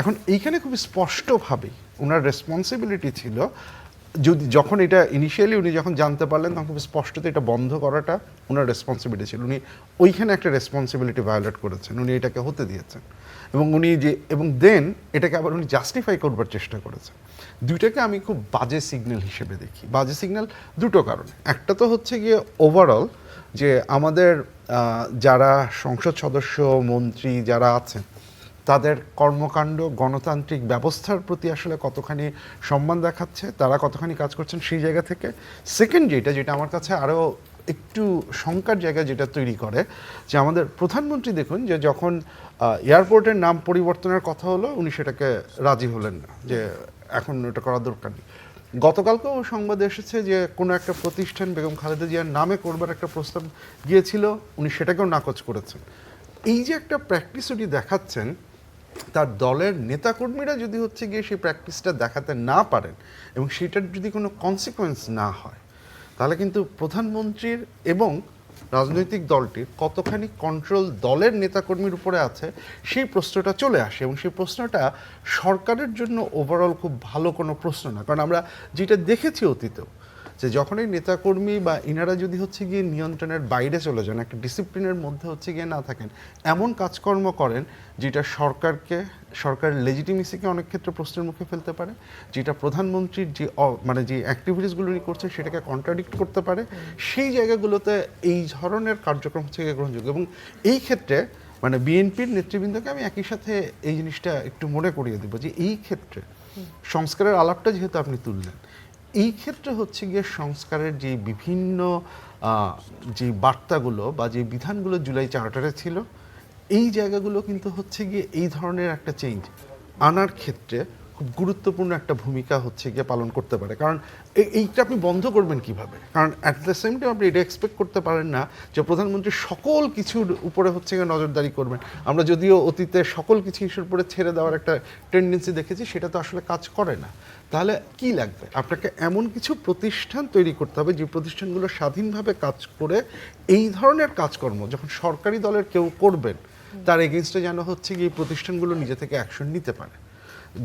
এখন এইখানে খুব স্পষ্টভাবেই উনার রেসপন্সিবিলিটি ছিল, যদি যখন এটা ইনিশিয়ালি উনি যখন জানতে পারলেন তখন খুব স্পষ্টত এটা বন্ধ করাটা ওনার রেসপন্সিবিলিটি ছিল। উনি ওইখানে একটা রেসপন্সিবিলিটি ভায়োলেট করেছেন, উনি এটাকে হতে দিয়েছেন এবং উনি যে এবং দেন এটাকে আবার উনি জাস্টিফাই করবার চেষ্টা করেছেন। দুইটাকে আমি খুব বাজে সিগন্যাল হিসেবে দেখি। বাজে সিগন্যাল দুটো কারণে। একটা তো হচ্ছে গিয়ে ওভারঅল যে আমাদের যারা সংসদ সদস্য, মন্ত্রী যারা আছেন তাদের কর্মকাণ্ড গণতান্ত্রিক ব্যবস্থার প্রতি আসলে কতখানি সম্মান দেখাচ্ছে, তারা কতখানি কাজ করছেন সেই জায়গা থেকে। সেকেন্ড যেটা আমার কাছে আরও একটু শঙ্কার জায়গা যেটা তৈরি করে, যে আমাদের প্রধানমন্ত্রী দেখুন যে যখন এয়ারপোর্টের নাম পরিবর্তনের কথা হলো উনি সেটাকে রাজি হলেন না, যে এখন এটা করার দরকার নেই। গতকালকেও সংবাদে এসেছে যে কোনো একটা প্রতিষ্ঠান বেগম খালেদা জিয়ার নামে করবার একটা প্রস্তাব গিয়েছিল, উনি সেটাকেও নাকচ করেছেন। এই যে একটা প্র্যাকটিস উনি দেখাচ্ছেন, তার দলের নেতাকর্মীরা যদি হচ্ছে গিয়ে সেই প্র্যাকটিসটা দেখাতে না পারেন এবং সেটার যদি কোনো কনসিকোয়েন্স না হয়, তাহলে কিন্তু প্রধানমন্ত্রীর এবং রাজনৈতিক দলটির কতখানি কন্ট্রোল দলের নেতাকর্মীর উপরে আছে সেই প্রশ্নটা চলে আসে। এবং সেই প্রশ্নটা সরকারের জন্য ওভারঅল খুব ভালো কোনো প্রশ্ন না। কারণ আমরা যেটা দেখেছি অতীতেও, যে যখন এই নেতাকর্মী বা ইনারা যদি হচ্ছে গিয়ে নিয়ন্ত্রণের বাইরে চলে যান, একটা ডিসিপ্লিনের মধ্যে হচ্ছে গিয়ে না থাকেন, এমন কাজকর্ম করেন যেটা সরকারের লেজিটিমেসিকে অনেক ক্ষেত্রে প্রশ্নের মুখে ফেলতে পারে, যেটা প্রধানমন্ত্রীর যে মানে যে অ্যাক্টিভিটিসগুলো উনি করছেন সেটাকে কন্ট্রাডিক্ট করতে পারে, সেই জায়গাগুলোতে এই ধরনের কার্যক্রম হচ্ছে গিয়ে গ্রহণযোগ্য। এবং এই ক্ষেত্রে মানে বিএনপির নেতৃবৃন্দকে আমি একই সাথে এই জিনিসটা একটু মনে করিয়ে দেবো যে এই ক্ষেত্রে সংস্কারের আলাপটা যেহেতু আপনি তুললেন, এই ক্ষেত্রে হচ্ছে গিয়ে সংস্কারের যে বিভিন্ন যে বার্তাগুলো বা যে বিধানগুলো জুলাই চার্টারে ছিল, এই জায়গাগুলো কিন্তু হচ্ছে গিয়ে এই ধরনের একটা চেঞ্জ আনার ক্ষেত্রে খুব গুরুত্বপূর্ণ একটা ভূমিকা হচ্ছে গিয়ে পালন করতে পারে। কারণ এইটা আপনি বন্ধ করবেন কিভাবে? কারণ অ্যাট দ্য সেম টাইম আপনি এটা এক্সপেক্ট করতে পারেন না যে প্রধানমন্ত্রী সকল কিছুর উপরে হচ্ছে গিয়ে নজরদারি করবেন। আমরা যদিও অতীতে সকল কিছু ইস্যুর উপরে ছেড়ে দেওয়ার একটা টেন্ডেন্সি দেখেছি, সেটা তো আসলে কাজ করে না। তাহলে কি লাগবে? আপনাকে এমন কিছু প্রতিষ্ঠান তৈরি করতে হবে যে প্রতিষ্ঠানগুলো স্বাধীনভাবে কাজ করে এই ধরনের কাজকর্ম যখন সরকারি দলের কেউ করবেন, তার এগেনস্টে যেন হচ্ছে গিয়ে এই প্রতিষ্ঠানগুলো নিজে থেকে অ্যাকশন নিতে পারে।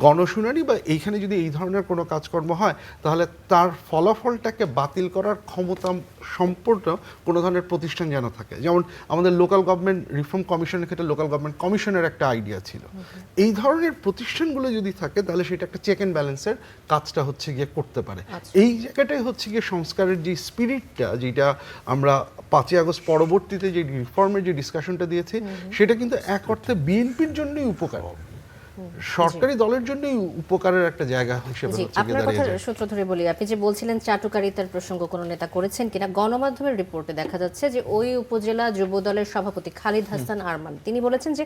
গণশুনানি বা এইখানে যদি এই ধরনের কোনো কাজকর্ম হয়, তাহলে তার ফলাফলটাকে বাতিল করার ক্ষমতা সম্পূর্ণ কোনো ধরনের প্রতিষ্ঠান যেন থাকে। যেমন আমাদের লোকাল গভর্নমেন্ট রিফর্ম কমিশনের ক্ষেত্রে লোকাল গভর্নমেন্ট কমিশনের একটা আইডিয়া ছিল। এই ধরনের প্রতিষ্ঠানগুলো যদি থাকে তাহলে সেটা একটা চেক অ্যান্ড ব্যালেন্সের কাজটা হচ্ছে গিয়ে করতে পারে। এই জায়গাটাই হচ্ছে গিয়ে সংস্কারের যে স্পিরিটটা, যেটা আমরা 5ই আগস্ট পরবর্তীতে যে রিফর্মের যে ডিসকাশনটা দিয়েছি, সেটা কিন্তু এক অর্থে বিএনপির জন্যই উপকার, সরকারি দলের জন্যই উপকারের একটা জায়গা হিসেবে হচ্ছে গিয়ে আপনার দাঁড়িয়ে কথা যায়। সূত্র ধরে বলি, আপনি যে বলছিলেন চাটুকারিতার প্রসঙ্গ কোনো নেতা করেছেন কিনা, গণমাধ্যমের রিপোর্টে দেখা যাচ্ছে যে ওই উপজেলা যুব দলের সভাপতি খালিদ হাসান আরমান তিনি বলেছেন যে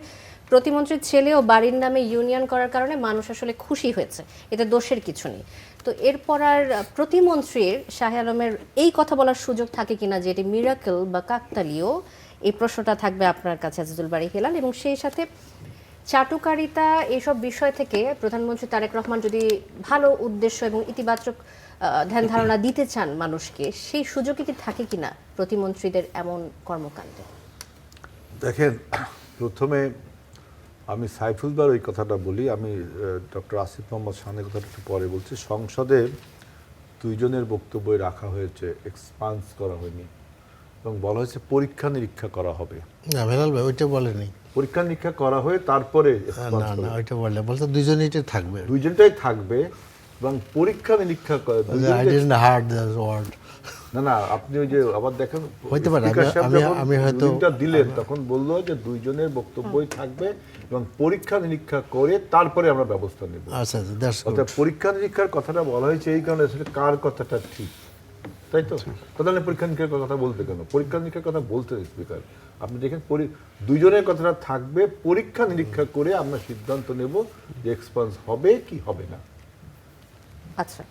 প্রতিমন্ত্রীর ছেলে ও বাড়ির নামে ইউনিয়ন করার কারণে মানুষ আসলে খুশি হয়েছে, এতে দোষের কিছু নেই। তো এরপর আর প্রতিমন্ত্রীর শাহ আলমের এই কথা বলার সুযোগ থাকে কিনা যে এটি মিরাকেল বা কাকতালীয়, এই প্রশ্নটা থাকবে আপনার কাছে আজিজুল বারী হেলাল। এবং সেই সাথে চাটুকারিতা এইসব বিষয় থেকে প্রধানমন্ত্রী তারেক রহমান যদি ভালো উদ্দেশ্য এবং ইতিবাচক ধ্যান ধারণা দিতে চান মানুষকে, সেই সুযোগই কি থাকে কিনা প্রতিমন্ত্রীদের এমন কর্মকাণ্ডে? দেখেন, প্রথমে আমি সাইফুলবার ওই কথাটা বলি, আমি ডক্টর আসিফ মোহাম্মদ শানের কথাটা একটু পরে বলছি। সংসদে দুইজনের বক্তব্যই রাখা হয়েছে, এক্সপান্স করা হয়নি এবং বলা হয়েছে পরীক্ষা নিরীক্ষা করা হবে। না হেলাল ভাই ওইটা বলেনি, পরীক্ষা নিরীক্ষা করা হয়ে তারপরে না না ওইটা বলে, বলতে দুইজনইটা থাকবে, দুইজনটাই থাকবে এবং পরীক্ষা নিরীক্ষা I didn't heard the word. না না, আপনি ওই যে আবার দেখেন হইতে পারে, স্পিকার সাহেব যখন আমি হয়তো রুলিংটা দিলেন তখন বললো যে দুইজনের বক্তব্যই থাকবে এবং পরীক্ষা নিরীক্ষা করে তারপরে আমরা ব্যবস্থা নেব। আচ্ছা দ্যাটস গুড। অর্থাৎ পরীক্ষা নিরীক্ষার কথাটা বলা হয়েছে এই কারণে আসলে কার কথাটা ঠিক, তাই তো? তাহলে পরীক্ষা নিরীক্ষার কথা বলতে কেন? পরীক্ষা নিরীক্ষার কথা বলতে স্পিকার আপনি দেখেন দুজনের কথাটা থাকবে, পরীক্ষা নিরীক্ষা করে আমরা সিদ্ধান্ত নেব যে এক্সপান্স হবে কি হবে না। আচ্ছা,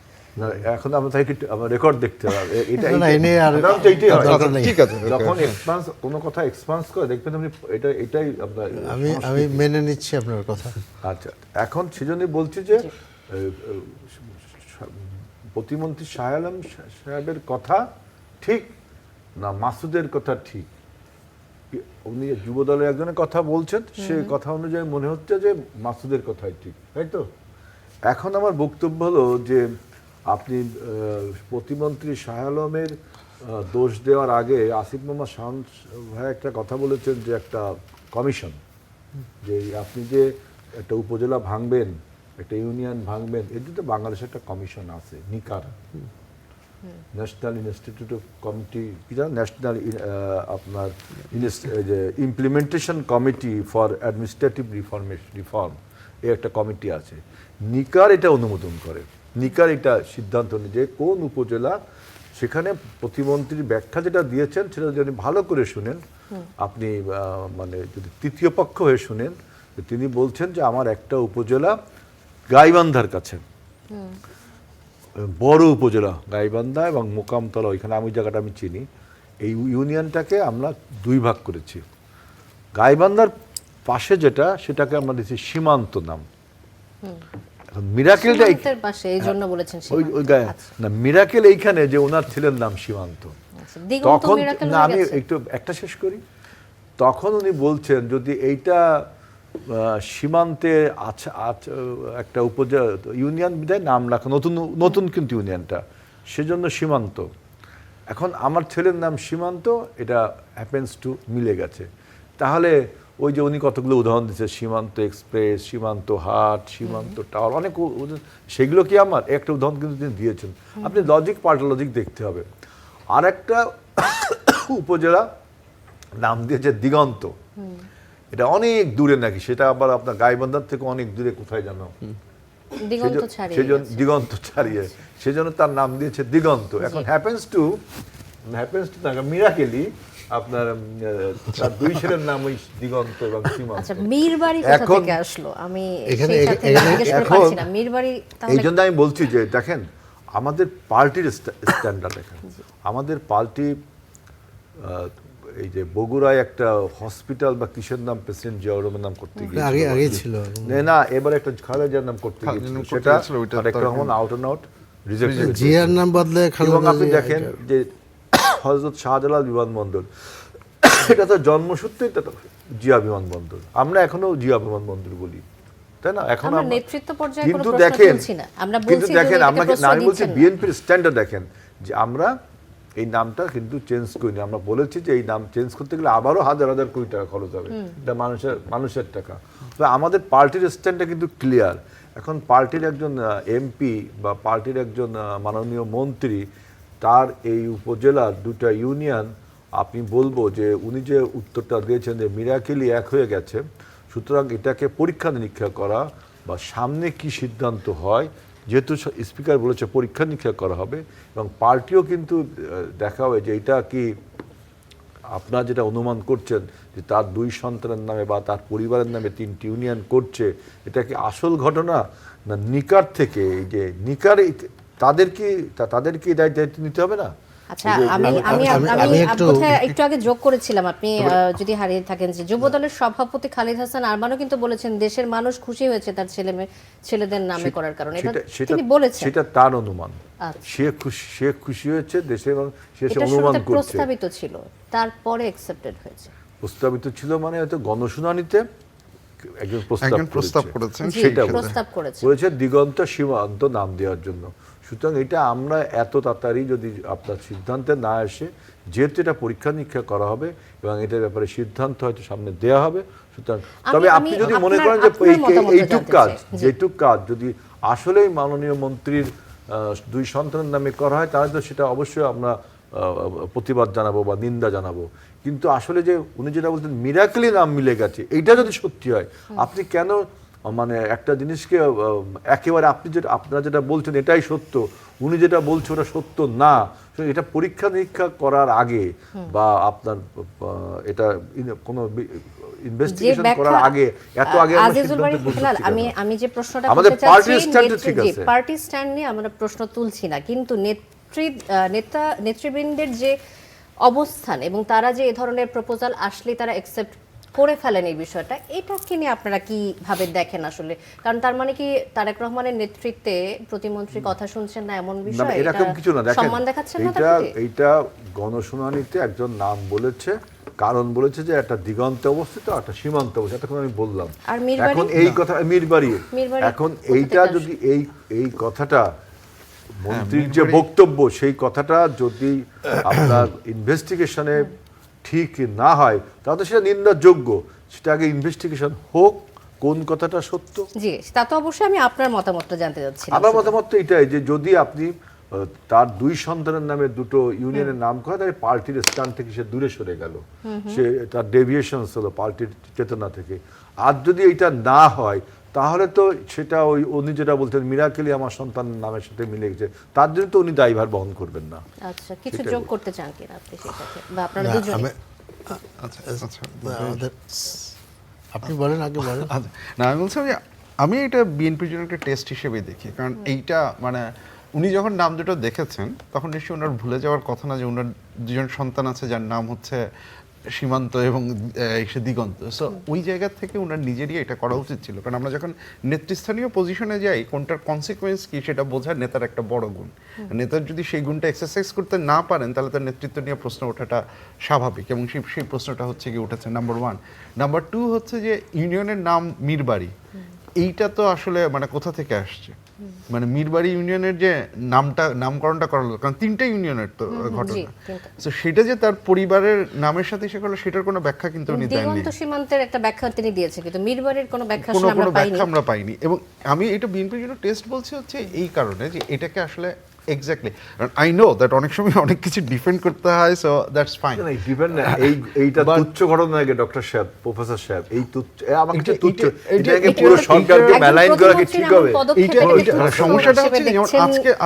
না, এখন আমরা তাই আমার রেকর্ড দেখতে হবে, এটা না, এই নিয়ে আর সাধারণত এইটাই হয়। দরকার নেই। ঠিক আছে, যখন এক্সপান্স কোনো কথা এক্সপান্স করে দেখবেন আপনি এটাই আপনার আমি মেনে নিচ্ছি আপনার কথা। আচ্ছা, এখন সেজন্যই বলছি যে প্রতিমন্ত্রী শাহ আলম সাহেবের কথা ঠিক না মাসুদের কথা ঠিক? উনি যুব দলের একজনের কথা বলছেন, সে কথা অনুযায়ী মনে হচ্ছে যে মাসুদের কথাই ঠিক, তাই তো? এখন আমার বক্তব্য হলো যে আপনি প্রতিমন্ত্রী শাহ আলমের দোষ দেওয়ার আগে আসিফ মোহাম্মদ শাহন ভাই একটা কথা বলেছেন যে একটা কমিশন, যে আপনি যে একটা উপজেলা ভাঙবেন, একটা ইউনিয়ন ভাঙবেন, এর জন্য বাংলাদেশে একটা কমিশন আছে, নিকার, ন্যাশনাল ইনস্টিটিউট অফ কমিটি, কি জানেন, ন্যাশনাল আপনার যে implementation committee for administrative reform, এই একটা কমিটি আছে। নিকার এটা অনুমোদন করে, নিকার এটা সিদ্ধান্ত নেয় যে কোন উপজেলা, সেখানে প্রতিমন্ত্রীর ব্যাখ্যা যেটা দিয়েছেন সেটা যদি ভালো করে শুনেন আপনি, মানে যদি তৃতীয় পক্ষ হয়ে শুনেন, তিনি বলছেন যে আমার একটা উপজেলা গাইবান্ধার কাছে, বড় উপজেলা গাইবান্ধা এবং মোকামতলা, ওইখানে আমি জায়গাটা আমি চিনি, এই ইউনিয়নটাকে আমরা দুই ভাগ করেছি। গাইবান্ধার পাশে যেটা, সেটাকে আমরা দিচ্ছি সীমান্ত নাম। মিরাকেলটা সীমান্তের পাশে, এই জন্য বলেছেন ওই সীমান্ত। আচ্ছা, না, মিরাকেল এইখানে যে ওনার ছেলের নাম সীমান্ত, আচ্ছা, দিগন্ত তখন মিরাকেল না, হয়ে আমি গেছে। একটু একটা শেষ করি। তখন উনি বলছেন যদি এইটা সীমান্তে একটা উপজেলা ইউনিয়ন বিধায় নাম রাখা, নতুন কিন্তু ইউনিয়নটা, সেজন্য সীমান্ত। এখন আমার ছেলের নাম সীমান্ত, এটা হ্যাপেন্স টু মিলে গেছে। তাহলে ওই যে উনি কতগুলো উদাহরণ দিচ্ছে, সীমান্ত এক্সপ্রেস, সীমান্ত হাট, সীমান্ত টাওয়ার, অনেক সেগুলো কি আমার একটা উদাহরণ কিন্তু তিনি দিয়েছেন। আপনি লজিক, পাল্টা লজিক দেখতে হবে। আর একটা উপজেলা নাম দিয়েছে দিগন্ত, এটা অনেক দূরে নাকি, সেটা আবার আপনার গাইবান্ধার থেকে অনেক দূরে, কোথায় জানো, দিগন্ত ছাড়িয়ে সেজন্য গেছে। দিগন্ত ছাড়িয়ে, সেজন্য তার নাম দিয়েছে দিগন্ত। এখন হ্যাপেন্স টু মিরাকেলি আপনার তার দুই ছেলের নাম ওই দিগন্ত এবং সীমান্ত। আচ্ছা, মীরবাড়ি কোথা এখন থেকে আসলো? আমি এখানে- সেই সাথে এখানে- জিজ্ঞেস করতে এখন পারছি না। মীরবাড়ি এই তাহলে জন্য আমি বলছি যে দেখেন আমাদের পার্টির স্ট্যান্ডার্ড দেখেন, আমাদের পার্টি এই যে বগুড়ায় একটা হসপিটাল বা কিসের নাম প্রেসিডেন্ট জিয়াউর রহমানের নাম করতে গিয়ে আগে ছিল। না, এবার একটা খালেদার নাম করতে খালেদা গিয়েছিল, করতে সেটা গেছিল, ওইটা তারেক তো Rahman out and out reject করেছে। জিয়ার নাম বদলে এবং খালেদা আপনি জিয়া, দেখেন এটা। যে হযরত শাহজালাল বিমানবন্দর, এটা তো জন্মসূত্রেই তো জিয়া বিমানবন্দর, আমরা এখনো জিয়া বিমানবন্দর বলি, তাই না? এখন আমরা আমরা নেতৃত্ব পর্যায়ে কোনো কিন্তু প্রশ্ন দেখেন, তুলছি না। আমরা কিন্তু বলছি দেখেন যদি আমরা এটাকে না, আমি প্রশ্ন বলছি দিচ্ছেন না। বিএনপির স্ট্যান্ডার্ড দেখেন যে আমরা এই নামটা কিন্তু চেঞ্জ করিনি। আমরা বলেছি যে এই নাম চেঞ্জ করতে গেলে আবারও হাজার হাজার কোটি টাকা খরচ হবে, এটা মানুষের টাকা। তো আমাদের পার্টির স্ট্যান্ডটা কিন্তু ক্লিয়ার। এখন পার্টির একজন এমপি বা পার্টির একজন মাননীয় মন্ত্রী, তার এই উপজেলার দুটা ইউনিয়ন, আপনি বলবো যে উনি যে উত্তরটা দিয়েছেন যে মিরাকেলি এক হয়ে গেছে, সুতরাং এটাকে পরীক্ষা নিরীক্ষা করা বা সামনে কি সিদ্ধান্ত হয়, যেহেতু স্পিকার বলেছে পরীক্ষা নিরীক্ষা করা হবে, এবং পার্টিও কিন্তু দেখা হবে যে এটা কি আপনারা যেটা অনুমান করছেন যে তার দুই সন্তানের নামে বা তার পরিবারের নামে 3টি ইউনিয়ন করছে, এটা কি আসল ঘটনা না নিকার থেকে, এই যে নিকার তাদের কি দায়িত্ব নিতে হবে না? আচ্ছা, আমি বোধহয় একটু আগে যোগ করেছিলাম, আপনি যদি হারিয়ে থাকেন, যে যুবদলের সভাপতি খালিদ হাসান আরমানও কিন্তু বলেছেন দেশের মানুষ খুশি হয়েছে তার ছেলেদের নামে করার কারণে, এটা তিনি বলেছেন। সেটা তার অনুমান, আচ্ছা। সে খুশি হয়েছে, দেশের মানুষ সে এটা অনুমান শুরুতে করছে। প্রস্তাবিত ছিল, তারপরে অ্যাকসেপ্টেড হয়েছে। প্রস্তাবিত ছিল মানে হয়তো গণশুনানিতে একজন প্রস্তাব করেছেন, জি, সেটা প্রস্তাব করেছে বলেছে দিগন্ত সীমান্ত নাম দেওয়ার জন্য। সুতরাং এটা আমরা এত তাড়াতাড়ি যদি আপনার সিদ্ধান্তে না আসে, যেহেতু এটা পরীক্ষা নিরীক্ষা করা হবে এবং এটার ব্যাপারে সিদ্ধান্ত হয়তো সামনে দেয়া হবে, সুতরাং তবে আপনি যদি মনে করেন যে যেটুক কাজ যদি আসলেই মাননীয় মন্ত্রীর দুই সন্তানের নামে করা হয়, তাহলে তো সেটা অবশ্যই আমরা প্রতিবাদ জানাবো বা নিন্দা জানাবো। কিন্তু আসলে যে উনি যেটা বলতেন মিরাকেলি নাম মিলে গেছে, এইটা যদি সত্যি হয়, আপনি কেন মানে একটা জিনিসকে একেবারে আপনারা যেটা বলছেন এটাই সত্য, উনি যেটা বলছে ওটা সত্য না, এটা পরীক্ষা নিরীক্ষা করার আগে বা আপনার এটা কোনো ইনভেস্টিগেশন করার আগে এত আগে আমরা আজিজুল বারী সিদ্ধান্ত হেলাল, বুঝতে আমি আমি যে প্রশ্নটা আমাদের করতে পার্টির চাচ্ছি, স্ট্যান্ড ঠিক আছে, পার্টি স্ট্যান্ড নিয়ে আমরা প্রশ্ন তুলছি না, কিন্তু নেতৃবৃন্দের যে অবস্থান এবং তারা যে এই ধরনের প্রপোজাল আসলে তারা অ্যাকসেপ্ট করে ফেলেন এই বিষয়টা, এটাকে নিয়ে আপনারা কিভাবে দেখেন আসলে? কারণ তার মানে কি তারেক রহমানের নেতৃত্বে প্রতিমন্ত্রী কথা শুনছেন না এমন না বিষয়? এরকম কিছু না, দেখেন সম্মান দেখাচ্ছেন না এইটা তার প্রতি? এইটা গণশুনানিতে একজন নাম বলেছে, কারণ বলেছে যে একটা দিগন্তে অবস্থিত একটা সীমান্তে অবস্থিত, এতক্ষণ আমি বললাম। আর মীরবাড়ি? এখন এই কথা মীরবাড়ি, মীরবাড়ি এখন কোথা এইটা থেকে যদি এই কথাটা মন্ত্রীর যে বক্তব্য সেই কথাটা যদি আপনার ইনভেস্টিগেশনে ঠিক না হয় তাহলে তো সেটা নিন্দাযোগ্য, সেটা আগে ইনভেস্টিগেশন হোক কোন কথাটা সত্য। জি, তা তো অবশ্যই আমি আপনার মতামতটা জানতে চাচ্ছি। আমার মতামত তো এটাই যে যদি আপনি তার দুই সন্তানের নামে দুটো ইউনিয়নের নাম করে তাহলে পার্টির স্ট্যান্ড থেকে সে দূরে সরে গেল, সে তার ডেভিয়েশনস হলো পার্টির চেতনা থেকে। আর যদি এটা না হয় তাহলে তো সেটা ওই উনি যেটা বলতেন মিরাকেলি আমার সন্তানের নামের সাথে মিলে গেছে, তার জন্য তো উনি দায়ভার বহন করবেন না। আচ্ছা, কিছু যোগ করতে চান কিনা আপনি সেই সাথে, বা আপনারা না, দুজনে? আচ্ছা আচ্ছা আমাদের- আপনি বলেন, আগে বলেন। আচ্ছা, না আমি বলছি আমি এটা বিএনপির জন্য একটা টেস্ট হিসেবে দেখি, কারণ এইটা মানে উনি যখন নাম দুটো দেখেছেন তখন নিশ্চয়ই ওনার ভুলে যাওয়ার কথা না যে ওনার দুজন সন্তান আছে যার নাম হচ্ছে সীমান্ত এবং সে দিগন্ত। সো ওই জায়গা থেকে ওনার নিজেরই এটা করা উচিত ছিল, কারণ আমরা যখন নেতৃস্থানীয় পজিশনে যাই কোনটার কনসিকুয়েন্স কি সেটা বোঝা নেতার একটা বড় গুণ। নেতার যদি সেই গুণটা এক্সারসাইজ করতে না পারেন তাহলে তার নেতৃত্ব নিয়ে প্রশ্ন ওঠাটা স্বাভাবিক, এবং সেই প্রশ্নটা হচ্ছে কি উঠেছে নাম্বার 1। নাম্বার 2 হচ্ছে যে ইউনিয়নের নাম মীরবাড়ি, এইটা তো আসলে মানে কোথা থেকে আসছে? মানে মীরবাড়ি ইউনিয়নের যে নামকরণটা করা হলো, কারণ 3টে ইউনিয়নের তো ঘটনা, তো সেটা যে তার পরিবারের নামের সাথে সে করলো সেটার কোনো ব্যাখ্যা কিন্তু উনি দেননি। দিগন্ত সীমান্তের একটা ব্যাখ্যা তিনি দিয়েছেন, কিন্তু মীরবাড়ির কোনো ব্যাখ্যা কোনো আসলে আমরা পাইনি। ব্যাখ্যা আমরা পাইনি। এবং আমি এটা বিএনপির জন্য টেস্ট বলছি হচ্ছে এই কারণে যে এটাকে আসলে এক্স্যাক্টলি, আই নো দ্যাট অনেক সময় অনেক কিছু ডিফেন্ড করতে হয়, সো দ্যাটস ফাইন। না, ডিপেন্ড না, এইটা তুচ্ছ ঘটনা আগে ডক্টর সাহেব, প্রফেসর সাহেব, এই তুচ্ছ আমাকে যে তুচ্ছ এটাকে পুরো সরকারকে মেলাইন করা কি ঠিক হবে? সমস্যাটা হচ্ছে যেমন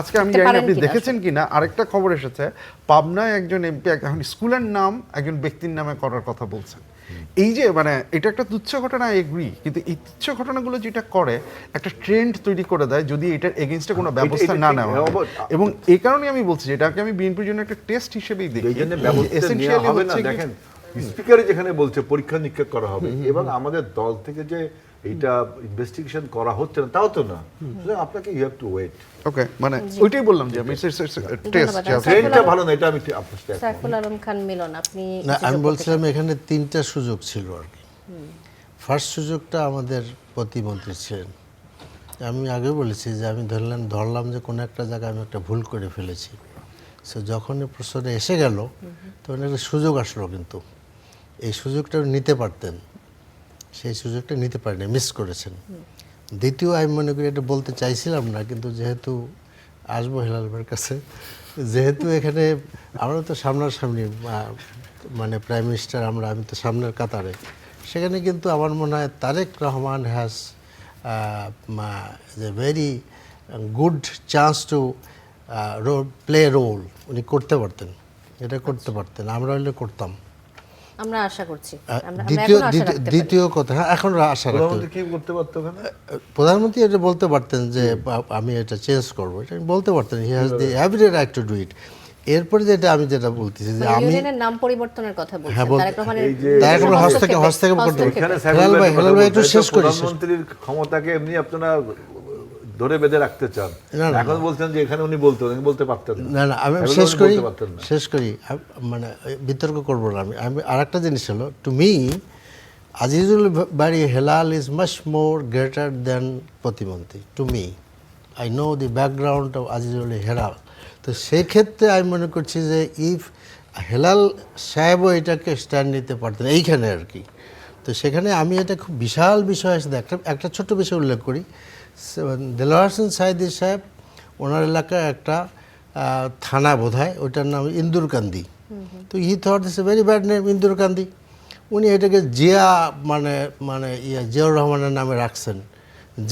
আজকে আমি জানি না আপনি দেখেছেন কিনা, আরেকটা খবর এসেছে পাবনায় একজন এমপি এখন স্কুলের নাম একজন ব্যক্তির নামে করার কথা বলছেন। এই যে মানে এটা একটা তুচ্ছ ঘটনা, আই এগ্রি, কিন্তু এই তুচ্ছ ঘটনাগুলো যেটা করে একটা ট্রেন্ড তৈরি করে দেয় যদি এটার এগেইনস্টে কোনো ব্যবস্থা না নেওয়া হয়। এবং এই কারণে আমি বলছি যে এটাকে আমি বিএনপির জন্য একটা টেস্ট হিসেবেই দেখি। এই জন্য ব্যবস্থা নেওয়া হবে না, দেখেন স্পিকারে যেখানে বলছে পরীক্ষা নিরীক্ষা করা হবে এবং আমাদের দল থেকে যে এইটা ইনভেস্টিগেশন করা হচ্ছে না তাও তো না, আপনাকে ইউ হ্যাভ টু ওয়েট। ওকে, মানে ওইটাই বললাম যে আমি টেস্ট ট্রেনটা ভালো না, এটা আমি আপনার সাথে সাইফুল আলম খান মিলন, আপনি না, আমি বলছিলাম এখানে 3টা সুযোগ ছিল আর কি। ফার্স্ট সুযোগটা আমাদের প্রতিমন্ত্রী ছিলেন। আমি আগে বলেছি যে আমি ধরলাম যে কোনো একটা জায়গায় আমি একটা ভুল করে ফেলেছি। সো যখন এই প্রশ্নটা এসে গেল তখন একটা সুযোগ আসলো, কিন্তু এই সুযোগটা নিতে পারতেন, সেই সুযোগটা নিতে পারেনি, মিস করেছেন। দ্বিতীয় আমি মনে করি এটা বলতে চাইছিলাম না, কিন্তু যেহেতু আসবো হেলাল ভাইয়ের কাছে, যেহেতু এখানে আমরা তো সামনাসামনি মানে প্রাইম মিনিস্টার আমি তো সামনের কাতারে, সেখানে কিন্তু আমার মনে হয় Tarique Rahman has a very good chance to play role. উনি করতে পারতেন, এটা করতে পারতেন, আমরা হলে করতাম। আমরা আশা করছি, দ্বিতীয় কথা, এখন আশা রাখতে কি করতে পারতো ওখানে প্রধানমন্ত্রী এটা বলতে পারতেন যে আমি এটা চেঞ্জ করবো, এটা বলতে পারতেন, he has the every right to do it. এরপরে যেটা বলতেছি যে আমি নাম পরিবর্তনের কথা বলছি, হ্যাঁ, তারেক রহমানের তারেক রহমান হস্তক্ষেপ করতে হেলাল ভাই একটু শেষ করি। প্রধানমন্ত্রীর ক্ষমতাকে এমনি আপনারা ধরে বেঁধে রাখতে চান, এখন বলছেন যে এখানে উনি বলতে পারতেন না। না, আমি শেষ করি মানে বিতর্ক করবো না। আমি আরেকটা জিনিস হলো, to me Azizul Bari Helal is much more greater than প্রতিমন্ত্রী। To me, I know the background of Azizul Helal. তো সেক্ষেত্রে আমি মনে করছি যে ইফ হেলাল সাহেবও এটাকে স্ট্যান্ড নিতে পারতেন এইখানে আর কি। তো সেখানে আমি এটা খুব বিশাল বিষয় আছে। একটা ছোট্ট বিষয় উল্লেখ করি, দেলোয়ার হোসেন সাইদি সাহেব ওনার এলাকায় একটা থানা বোধহয়, ওইটার নাম ইন্দুরকান্দি। তো he thought this a very bad name, Indurkandi. উনি এটাকে জিয়া জিয়াউর রহমানের নামে রাখছেন।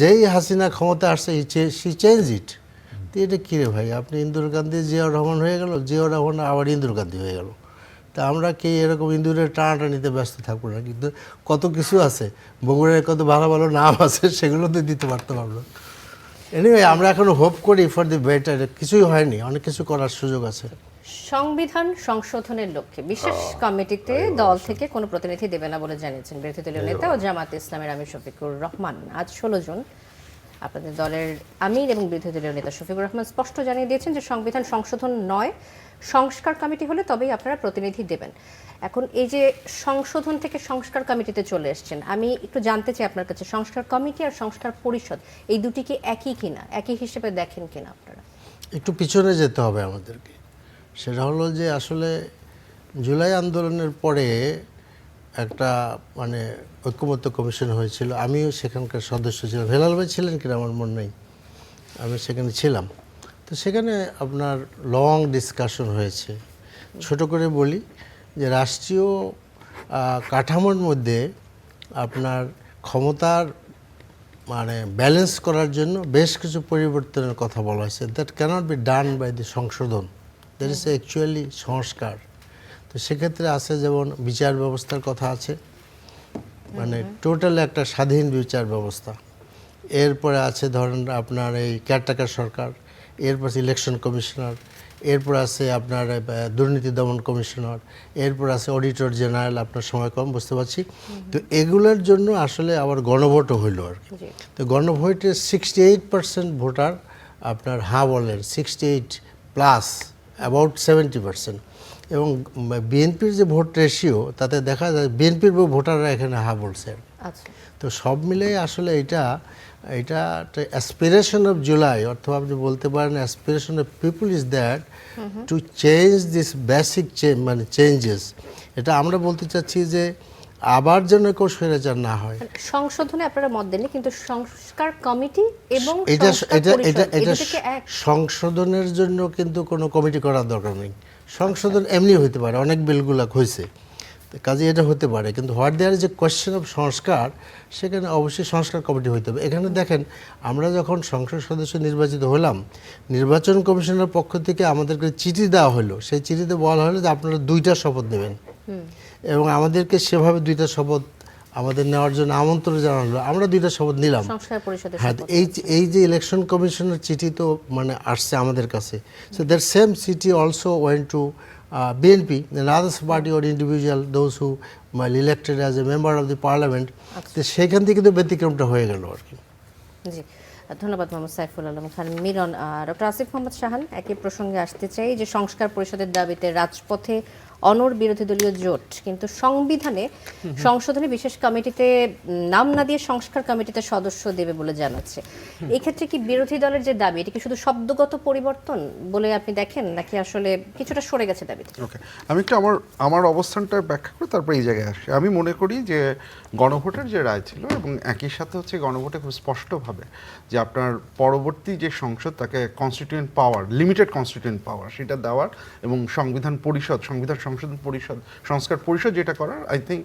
যেই হাসিনা ক্ষমতা আসছে সি চেঞ্জ ইট। তো এটা কী রে ভাই, আপনি ইন্দুর গান্ধী জিয়াউর রহমান হয়ে গেল, জিয়াউর রহমান আবার ইন্দুর গান্ধী হয়ে গেল। তা আমরা কি এরকম ইন্দুরের টানাটানিতে ব্যস্ত থাকবো না? কিন্তু কত কিছু আছে, বগুড়ার কত ভালো ভালো নাম আছে, সেগুলো তো দিতে পারতাম আমরা। এনিওয়ে, আমরা এখনো হোপ করি ফর দি বেটার। কিছুই হয়নি, অনেক কিছু করার সুযোগ আছে। সংবিধান সংশোধনের লক্ষ্যে বিশেষ কমিটিতে দল থেকে কোনো প্রতিনিধি দেবে না বলে জানিয়েছেন বিরোধী দলীয় নেতা ও জামাত ইসলামের আমির শফিকুর রহমান। আজ 16 জুন আপনাদের দলের আমির এবং বিরোধী দলীয় নেতা শফিকুর রহমান স্পষ্ট জানিয়ে দিয়েছেন যে সংবিধান সংশোধন নয়, সংস্কার কমিটি হলে তবেই আপনারা প্রতিনিধি দেবেন। এখন এই যে সংশোধন থেকে সংস্কার কমিটিতে চলে এসেছেন, আমি একটু জানতে চাই আপনার কাছে, সংস্কার কমিটি আর সংস্কার পরিষদ এই দুটি কি একই কিনা, একই হিসেবে দেখেন কিনা আপনারা? একটু পিছনে যেতে হবে আমাদেরকে। সেটা হলো যে আসলে জুলাই আন্দোলনের পরে একটা মানে ঐক্যমত্য কমিশন হয়েছিল, আমিও সেখানকার সদস্য ছিলাম। হেলাল ভাই ছিলেন কিনা আমার মনে নেই, আমি সেখানে ছিলাম। তো সেখানে আপনার লং ডিসকাশন হয়েছে। ছোট করে বলি যে রাষ্ট্রীয় কাঠামোর মধ্যে আপনার ক্ষমতার মানে ব্যালেন্স করার জন্য বেশ কিছু পরিবর্তনের কথা বলা হয়েছে। That cannot be done by the সংশোধন, দ্যাট ইজ অ্যাকচুয়ালি সংস্কার। তো সেক্ষেত্রে আছে যেমন বিচার ব্যবস্থার কথা আছে, মানে টোটাল একটা স্বাধীন বিচার ব্যবস্থা। এরপরে আছে ধরেন আপনার এই কেয়ারটেকার সরকার, এরপর ইলেকশন কমিশনার, এরপর আছে আপনার দুর্নীতি দমন কমিশনার, এরপর আছে অডিটর জেনারেল। আপনার সময় কম, বুঝতে পারছি। তো এগুলোর জন্য আসলে আবার গণভোটও হইল আর কি। তো গণভোটে 68% ভোটার আপনার হ্যাঁ বলেন, 68 প্লাস অ্যাবাউট 70%। এবং বিএনপির যে ভোট রেশিও, তাতে দেখা যায় বিএনপির ভোটাররা এখানে হ্যাঁ বলছে। আচ্ছা, তো সব মিলে আসলে এটা অ্যাসপিরেশন অফ জুলাই, অর্থাৎ আপনি বলতে পারেন aspiration of people is that to change this basic মানে চেঞ্জেস। এটা আমরা বলতে চাচ্ছি যে আবার যেন কেউ স্বৈরাচার না হয়। সংশোধনে আপনারা মত দেননি, কিন্তু সংস্কার কমিটি এবং এটা সংস্কার এটা পরিষদ এটা এই এটা দুটোকে এক। সংশোধনের জন্য কিন্তু কোনো কমিটি করার দরকার নেই। সংশোধন এমনি হতে পারে, অনেক বিলগুলো হয়েছে, কাজে এটা হতে পারে। কিন্তু what there is a question of সংস্কার, সেখানে অবশ্যই সংস্কার কমিটি হতে হবে। এখানে দেখেন, আমরা যখন সংসদ সদস্য নির্বাচিত হলাম, নির্বাচন কমিশনের পক্ষ থেকে আমাদেরকে চিঠি দেওয়া হলো। সেই চিঠিতে বলা হলো যে আপনারা 2টা শপথ নেবেন, এবং আমাদেরকে সেভাবে 2টা শপথ আমাদের নেওয়ার জন্য আমন্ত্রণ জানানো হলো। আমরা 2টা শপথ নিলাম। সংস্কার পরিষদের হ্যাঁ, এই যে ইলেকশন কমিশনের চিঠি তো মানে আসছে আমাদের কাছে। সো দ্যাট সেম চিঠি also went to BNP and others party or individual, those who elected as a member of the parliament. তো সেখান থেকে তো ব্যতিক্রমটা হয়ে গেল আর কি। জি, ধন্যবাদ মোহাম্মদ সাইফুল আলম খান মিরন। ডক্টর আসিফ মোহাম্মদ শাহান, একই প্রসঙ্গে আসতে চাই যে সংস্কার পরিষদের দাবিতে রাজপথে অনড় বিরোধী দলীয় জোট, কিন্তু সংবিধানে সংশোধনী বিশেষ কমিটিতে নাম না দিয়ে সংস্কার কমিটিতে সদস্য দেবে বলে জানাচ্ছে। এই ক্ষেত্রে কি বিরোধী দলের যে দাবি, এটা কি শুধু শব্দগত পরিবর্তন বলে আপনি দেখেন, নাকি আসলে কিছুটা সরে গেছে দাবিতে? ওকে, আমি একটু আমার অবস্থানটা ব্যাখ্যা করে তারপর এই জায়গায় আসি। আমি মনে করি যে গণভোটের যে রায় ছিল, এবং একই সাথে হচ্ছে গণভোটে খুব স্পষ্টভাবে যে আপনার পরবর্তী যে সংসদ, তাকে কনস্টিটিউয়েন্ট পাওয়ার, লিমিটেড কনস্টিটিউয়েন্ট পাওয়ার সেটা দেওয়ার, এবং সংবিধান সংশোধন পরিষদ, সংস্কার পরিষদ যেটা করার, আই থিঙ্ক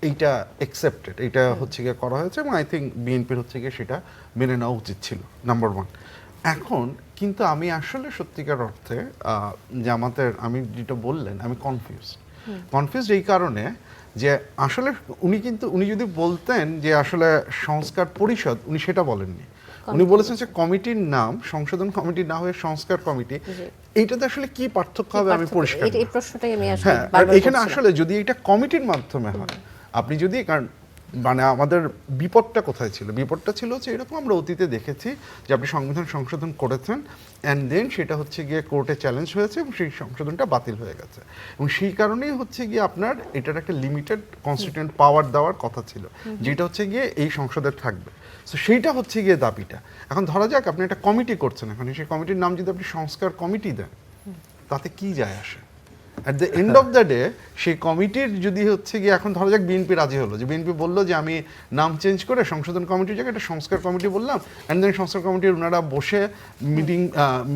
এইটা অ্যাকসেপ্টেড, এইটা হচ্ছে গিয়ে করা হয়েছে, এবং আই থিঙ্ক বিএনপির হচ্ছে গিয়ে সেটা মেনে নেওয়া উচিত ছিল, নাম্বার 1। এখন কিন্তু আমি আসলে সত্যিকার অর্থে জামাতের, আমি যেটা বললেন, আমি কনফিউজড এই কারণে যে আসলে উনি যদি বলতেন যে আসলে সংস্কার পরিষদ, উনি সেটা বলেননি। উনি বলেছেন যে কমিটির নাম সংশোধন কমিটি না হয়ে সংস্কার কমিটি। এইটাতে আসলে কি পার্থক্য হবে আমি পরিষ্কার, এই প্রশ্নটাই আমি আসলে হ্যাঁ, এখানে আসলে যদি এটা কমিটির মাধ্যমে হয়, আপনি যদি, কারণ মানে আমাদের বিপদটা কোথায় ছিল? বিপদটা ছিল যে এরকম আমরা অতীতে দেখেছি যে আপনি সংবিধান সংশোধন করেছেন, অ্যান্ড দেন সেটা হচ্ছে গিয়ে কোর্টে চ্যালেঞ্জ হয়েছে, এবং সেই সংশোধনটা বাতিল হয়ে গেছে, এবং সেই কারণেই হচ্ছে গিয়ে আপনার এটার একটা লিমিটেড কনস্টিটিউয়েন্ট পাওয়ার দেওয়ার কথা ছিল, যেটা হচ্ছে গিয়ে এই সংসদের থাকবে। সো সেইটা হচ্ছে গিয়ে দাবিটা। এখন ধরা যাক আপনি একটা কমিটি করছেন, এখন সেই কমিটির নাম যদি আপনি সংস্কার কমিটি দেন, তাতে কি যায় আসে? At the end of the day সেই কমিটির যদি হচ্ছে গিয়ে, এখন ধরা যাক বিএনপি রাজি হলো, যে বিএনপি বললো যে আমি নাম চেঞ্জ করে সংশোধন কমিটির জায়গায় একটা সংস্কার কমিটি বললাম, অ্যান্ড দেন সংস্কার কমিটির ওনারা বসে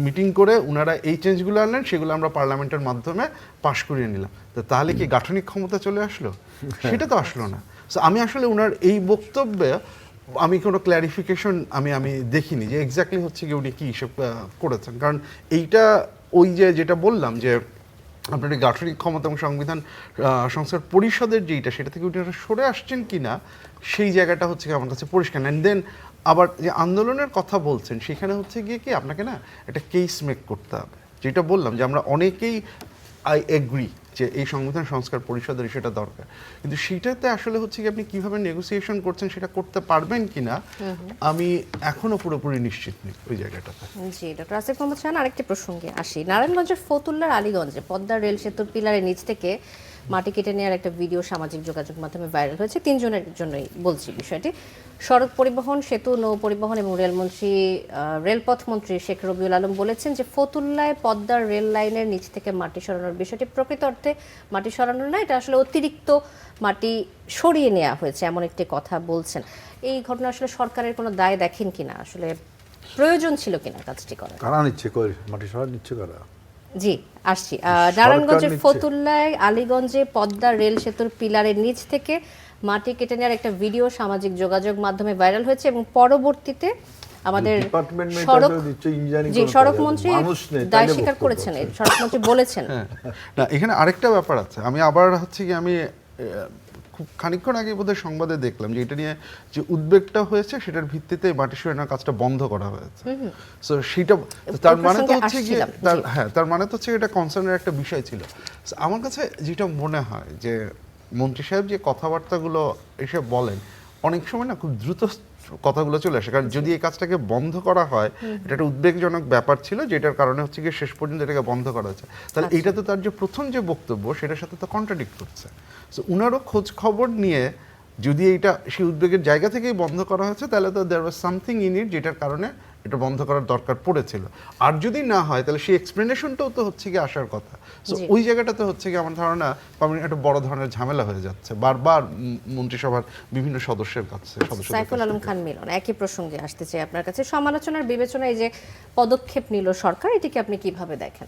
মিটিং করে ওনারা এই চেঞ্জগুলো আনলেন, সেগুলো আমরা পার্লামেন্টের মাধ্যমে পাশ করিয়ে নিলাম। তো তাহলে কি গাঠনিক ক্ষমতা চলে আসলো? সেটা তো আসলো না। সো আমি আসলে ওনার এই বক্তব্যে আমি কোনো ক্ল্যারিফিকেশন আমি দেখিনি যে এক্স্যাক্টলি হচ্ছে কি উনি কি হিসেব করেছেন, কারণ এইটা ওই যেটা বললাম যে আপনার এই গাঠনিক ক্ষমতা এবং সংবিধান সংস্কার পরিষদের যেইটা সেটা থেকে উনি সরে আসছেন কিনা সেই জায়গাটা হচ্ছে কি আমার কাছে পরিষ্কার। অ্যান্ড দেন আবার যে আন্দোলনের কথা বলছেন সেখানে হচ্ছে গিয়ে কি আপনাকে না একটা কেস মেক করতে হবে, যেটা বললাম যে আমরা অনেকেই আই এগ্রি যে এই সংবিধান সংস্কার পরিষদের সেটা দরকার, কিন্তু সেটাতে আসলে হচ্ছে কি আপনি কিভাবে নেগোসিয়েশন করছেন সেটা করতে পারবেন কিনা আমি এখনো পুরোপুরি নিশ্চিত নেই ওই জায়গাটাতে। জি ডক্টর আসিফ মোহাম্মদ শাহান, আরেকটি প্রসঙ্গে আসি। নারায়ণগঞ্জের ফতুল্লার আলীগঞ্জে পদ্মা রেল সেতুর পিলারের নিচ থেকে মাটি কেটে নেওয়ার একটা ভিডিও সামাজিক যোগাযোগ মাধ্যমে ভাইরাল হয়েছে। তিনজনের জন্যই বলছি বিষয়টি। সড়ক পরিবহন, সেতু, নৌ পরিবহন এবং রেলপথ মন্ত্রী শেখ রবিউল আলম বলেছেন যে ফতুল্লায় পদ্মার রেল লাইনের নিচ থেকে মাটি সরানোর বিষয়টি প্রকৃত অর্থে মাটি সরানো না, এটা আসলে অতিরিক্ত মাটি সরিয়ে নেওয়া হয়েছে এমন একটি কথা বলছেন। এই ঘটনা আসলে সরকারের কোনো দায় দেখেন কিনা, আসলে প্রয়োজন ছিল কিনা কাজটি করা? কারা নিচ্ছে মাটি সরাই নিচ্ছে কারা? জি আসছি। নারায়ণগঞ্জের নিচ্ছে। ফতুল্লায় আলীগঞ্জে পদ্মা রেল সেতুর পিলারের নিচ থেকে মাটি কেটে নেওয়ার একটা ভিডিও সামাজিক যোগাযোগ মাধ্যমে ভাইরাল হয়েছে এবং পরবর্তীতে আমাদের ডিপার্টমেন্ট সড়ক মন্ত্রী দায় স্বীকার করেছেন, সড়ক মন্ত্রী বলেছেন। না এখানে আরেকটা ব্যাপার আছে, আমি আবার হচ্ছে কি আমি খুব খানিকক্ষণ আগে বোধহয় সংবাদে দেখলাম যে এটা নিয়ে যে উদ্বেগটা হয়েছে সেটার ভিত্তিতে মাটি সরানোর কাজটা বন্ধ করা হয়েছে। সো সেটা তার মানে তো হচ্ছে কি তার মানে তো হচ্ছে এটা কনসার্নের একটা বিষয় ছিল। So, আমার কাছে যেটা মনে হয় যে মন্ত্রী সাহেব যে কথাবার্তাগুলো এসে বলেন অনেক সময় না খুব দ্রুত কথাগুলো চলে আসে, কারণ যদি এই কাজটাকে বন্ধ করা হয় এটা একটা উদ্বেগজনক ব্যাপার ছিল যেটার কারণে হচ্ছে গিয়ে শেষ পর্যন্ত এটাকে বন্ধ করা হয়েছে, তাহলে এইটা তো তার যে প্রথম যে বক্তব্য সেটার সাথে তো কন্ট্রাডিক্ট করছে। সো উনারও খোঁজ খবর নিয়ে যদি এইটা সেই উদ্বেগের জায়গা থেকেই বন্ধ করা হয়েছে তাহলে তো দেয়ার ওয়াজ সামথিং ইন ইট যেটার কারণে এটা বন্ধ করার দরকার পড়েছিল, আর যদি না হয় তাহলে সেই এক্সপ্লেনেশনটাও তো হচ্ছে কি আসার কথা। সো ওই জায়গাটাতে হচ্ছে কি আমার ধারণা একটা বড় ধরনের ঝামেলা হয়ে যাচ্ছে বারবার মন্ত্রিসভার বিভিন্ন সদস্যের কাছে। সাইফুল আলম খান মিলন, একই প্রসঙ্গে আসতে চাই আপনার কাছে। সমালোচনার বিবেচনায় যে পদক্ষেপ নিল সরকার, এটিকে আপনি কিভাবে দেখেন?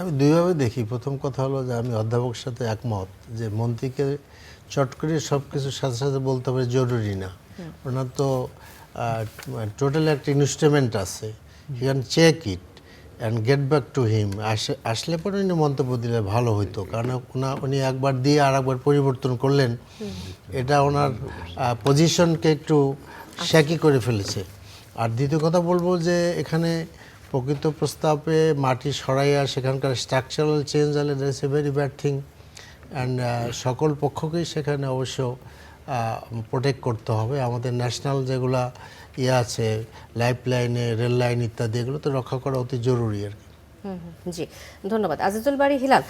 আমি দুইভাবে দেখি। প্রথম কথা হলো যে আমি অধ্যাপকের সাথে একমত যে মন্ত্রীকে চট করে সব কিছুর সাথে সাথে বলতে হবে জরুরি না, ওনার তো টোটাল একটা ইনস্ট্রুমেন্ট আছে, he can check it and get back to him. আসলে পরে উনি মন্তব্য দিলে ভালো হইতো, কারণ উনি একবার দিয়ে আর একবার পরিবর্তন করলেন, এটা ওনার পজিশনকে একটু শ্যাকি করে ফেলেছে। আর দ্বিতীয় কথা বলবো যে এখানে প্রকৃত প্রস্তাবে মাটি সরাইয়া সেখানকার স্ট্রাকচারাল চেঞ্জ হলে that's a very bad thing, and সকল পক্ষকেই সেখানে অবশ্য প্রোটেক্ট করতে হবে। আমাদের ন্যাশনাল যেগুলা আছে লাইফ লাইনে, রেল লাইন ইত্যাদি, এগুলো তো রক্ষা করা অতি জরুরি আর কি। জি ধন্যবাদ। আজিজুল বাড়ি হিলাল,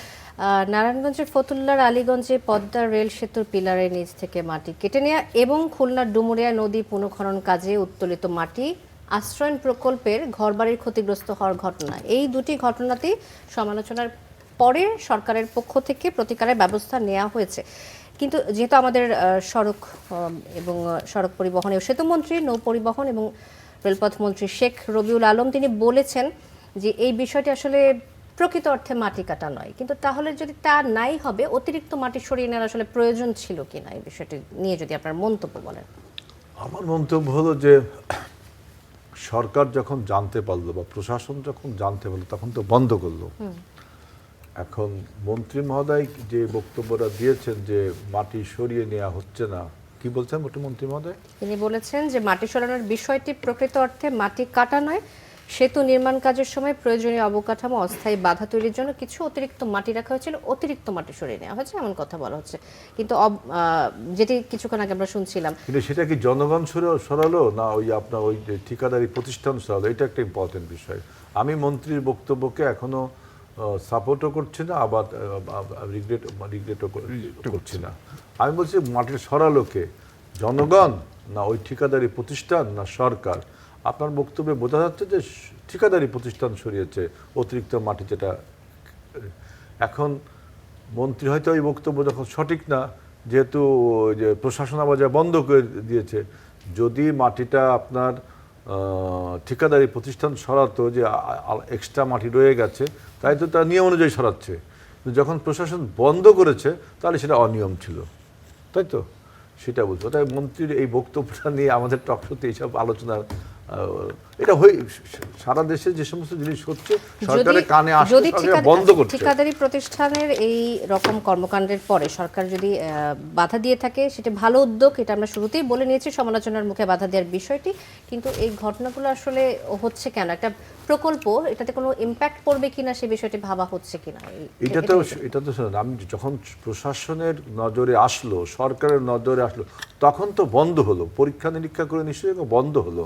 নারায়ণগঞ্জের ফতুল্লার আলীগঞ্জে পদ্মা রেল সেতুর পিলারের নিচ থেকে মাটি কেটে নেওয়া এবং খুলনার ডুমুরিয়া নদী পুনঃখনন কাজে উত্তোলিত মাটি আশ্রয়ণ প্রকল্পের ঘরবাড়ির ক্ষতিগ্রস্ত হওয়ার ঘটনা, এই দুটি ঘটনাতেই সমালোচনার পরে সরকারের পক্ষ থেকে প্রতিকারের ব্যবস্থা নেওয়া হয়েছে। কিন্তু যেহেতু আমাদের সড়ক পরিবহন ও সেতুমন্ত্রী, নৌ পরিবহন এবং রেলপথ মন্ত্রী শেখ রবিউল আলম তিনি বলেছেন যে এই বিষয়টি আসলে প্রকৃত অর্থে মাটি কাটা নয়, কিন্তু তাহলে যদি তা নাই হবে অতিরিক্ত মাটি সরিয়ে নেওয়ার আসলে প্রয়োজন ছিল কিনা, এই বিষয়টি নিয়ে যদি আপনার মন্তব্য বলেন। আমার মন্তব্য হলো যে সরকার যখন জানতে পারলো বা প্রশাসন যখন জানতে পারলো তখন তো বন্ধ করলো। এখন মন্ত্রী মহোদয় যে বক্তব্যটা দিয়েছেন যে মাটি সরিয়ে নেওয়া হচ্ছে না, কি বলছেন মন্ত্রী মহোদয়? তিনি বলেছেন যে মাটি সরানোর বিষয়টি প্রকৃত অর্থে মাটি কাটা নয়, সেতু নির্মাণ কাজের সময় প্রয়োজনীয় অবকাঠামো অস্থায়ী বাধা তৈরির জন্য কিছু অতিরিক্ত মাটি রাখা হয়েছিল, অতিরিক্ত মাটি সরিয়ে নেওয়া হয়েছে এমন কথা বলা হচ্ছে। কিন্তু যেটি কিছুক্ষণ আগে আমরা শুনছিলাম, কিন্তু সেটা কি জনগণ সরালো না ওই আপনার ওই ঠিকাদারি প্রতিষ্ঠান সরালো? এটা একটা ইম্পর্টেন্ট বিষয়। আমি মন্ত্রীর বক্তব্যকে এখনো সাপোর্টও করছি না, আবার রিগ্রেটও করছি না। আমি বলছি মাটির সরালোকে জনগণ না ওই ঠিকাদারি প্রতিষ্ঠান না সরকার? আপনার বক্তব্যে বোঝা যাচ্ছে যে ঠিকাদারি প্রতিষ্ঠান সরিয়েছে অতিরিক্ত মাটি, যেটা এখন মন্ত্রী হয়তো ওই বক্তব্য যখন সঠিক না, যেহেতু যে প্রশাসন আবার যা বন্ধ করে দিয়েছে, যদি মাটিটা আপনার ঠিকাদারি প্রতিষ্ঠান সরাতো, যে এক্সট্রা মাটি রয়ে গেছে, তাই তো তার নিয়ম অনুযায়ী সরাচ্ছে। যখন প্রশাসন বন্ধ করেছে তাহলে সেটা অনিয়ম ছিল, তাই তো? সেটা বলছো। তাই মন্ত্রীর এই বক্তব্যটা নিয়ে আমাদের টকশোতে এইসব আলোচনা এটা হয়ে সারা দেশে যে সমস্ত জিনিস হচ্ছে সরকারের কানে আসছে, যদি সরকার বন্ধ করছে। ঠিকাদারি প্রতিষ্ঠানের এই রকম কর্মকাণ্ডের পরে সরকার যদি বাধা দিয়ে থাকে, সেটা ভালো উদ্যোগ, এটা আমরা শুরুতেই বলে নিয়েছি সমালোচনার মুখে বাধা দেওয়ার বিষয়টি। কিন্তু এই ঘটনাগুলো আসলে হচ্ছে কেন? একটা প্রকল্প, এটাতে কোনো ইম্প্যাক্ট পড়বে কিনা সে বিষয়টি ভাবা হচ্ছে কিনা? এটা তো শুনুন, আমি যখন প্রশাসনের নজরে আসলো, সরকারের নজরে আসলো, তখন তো বন্ধ হলো, পরীক্ষা নিরীক্ষা করে নিশ্চয়ই বন্ধ হলো।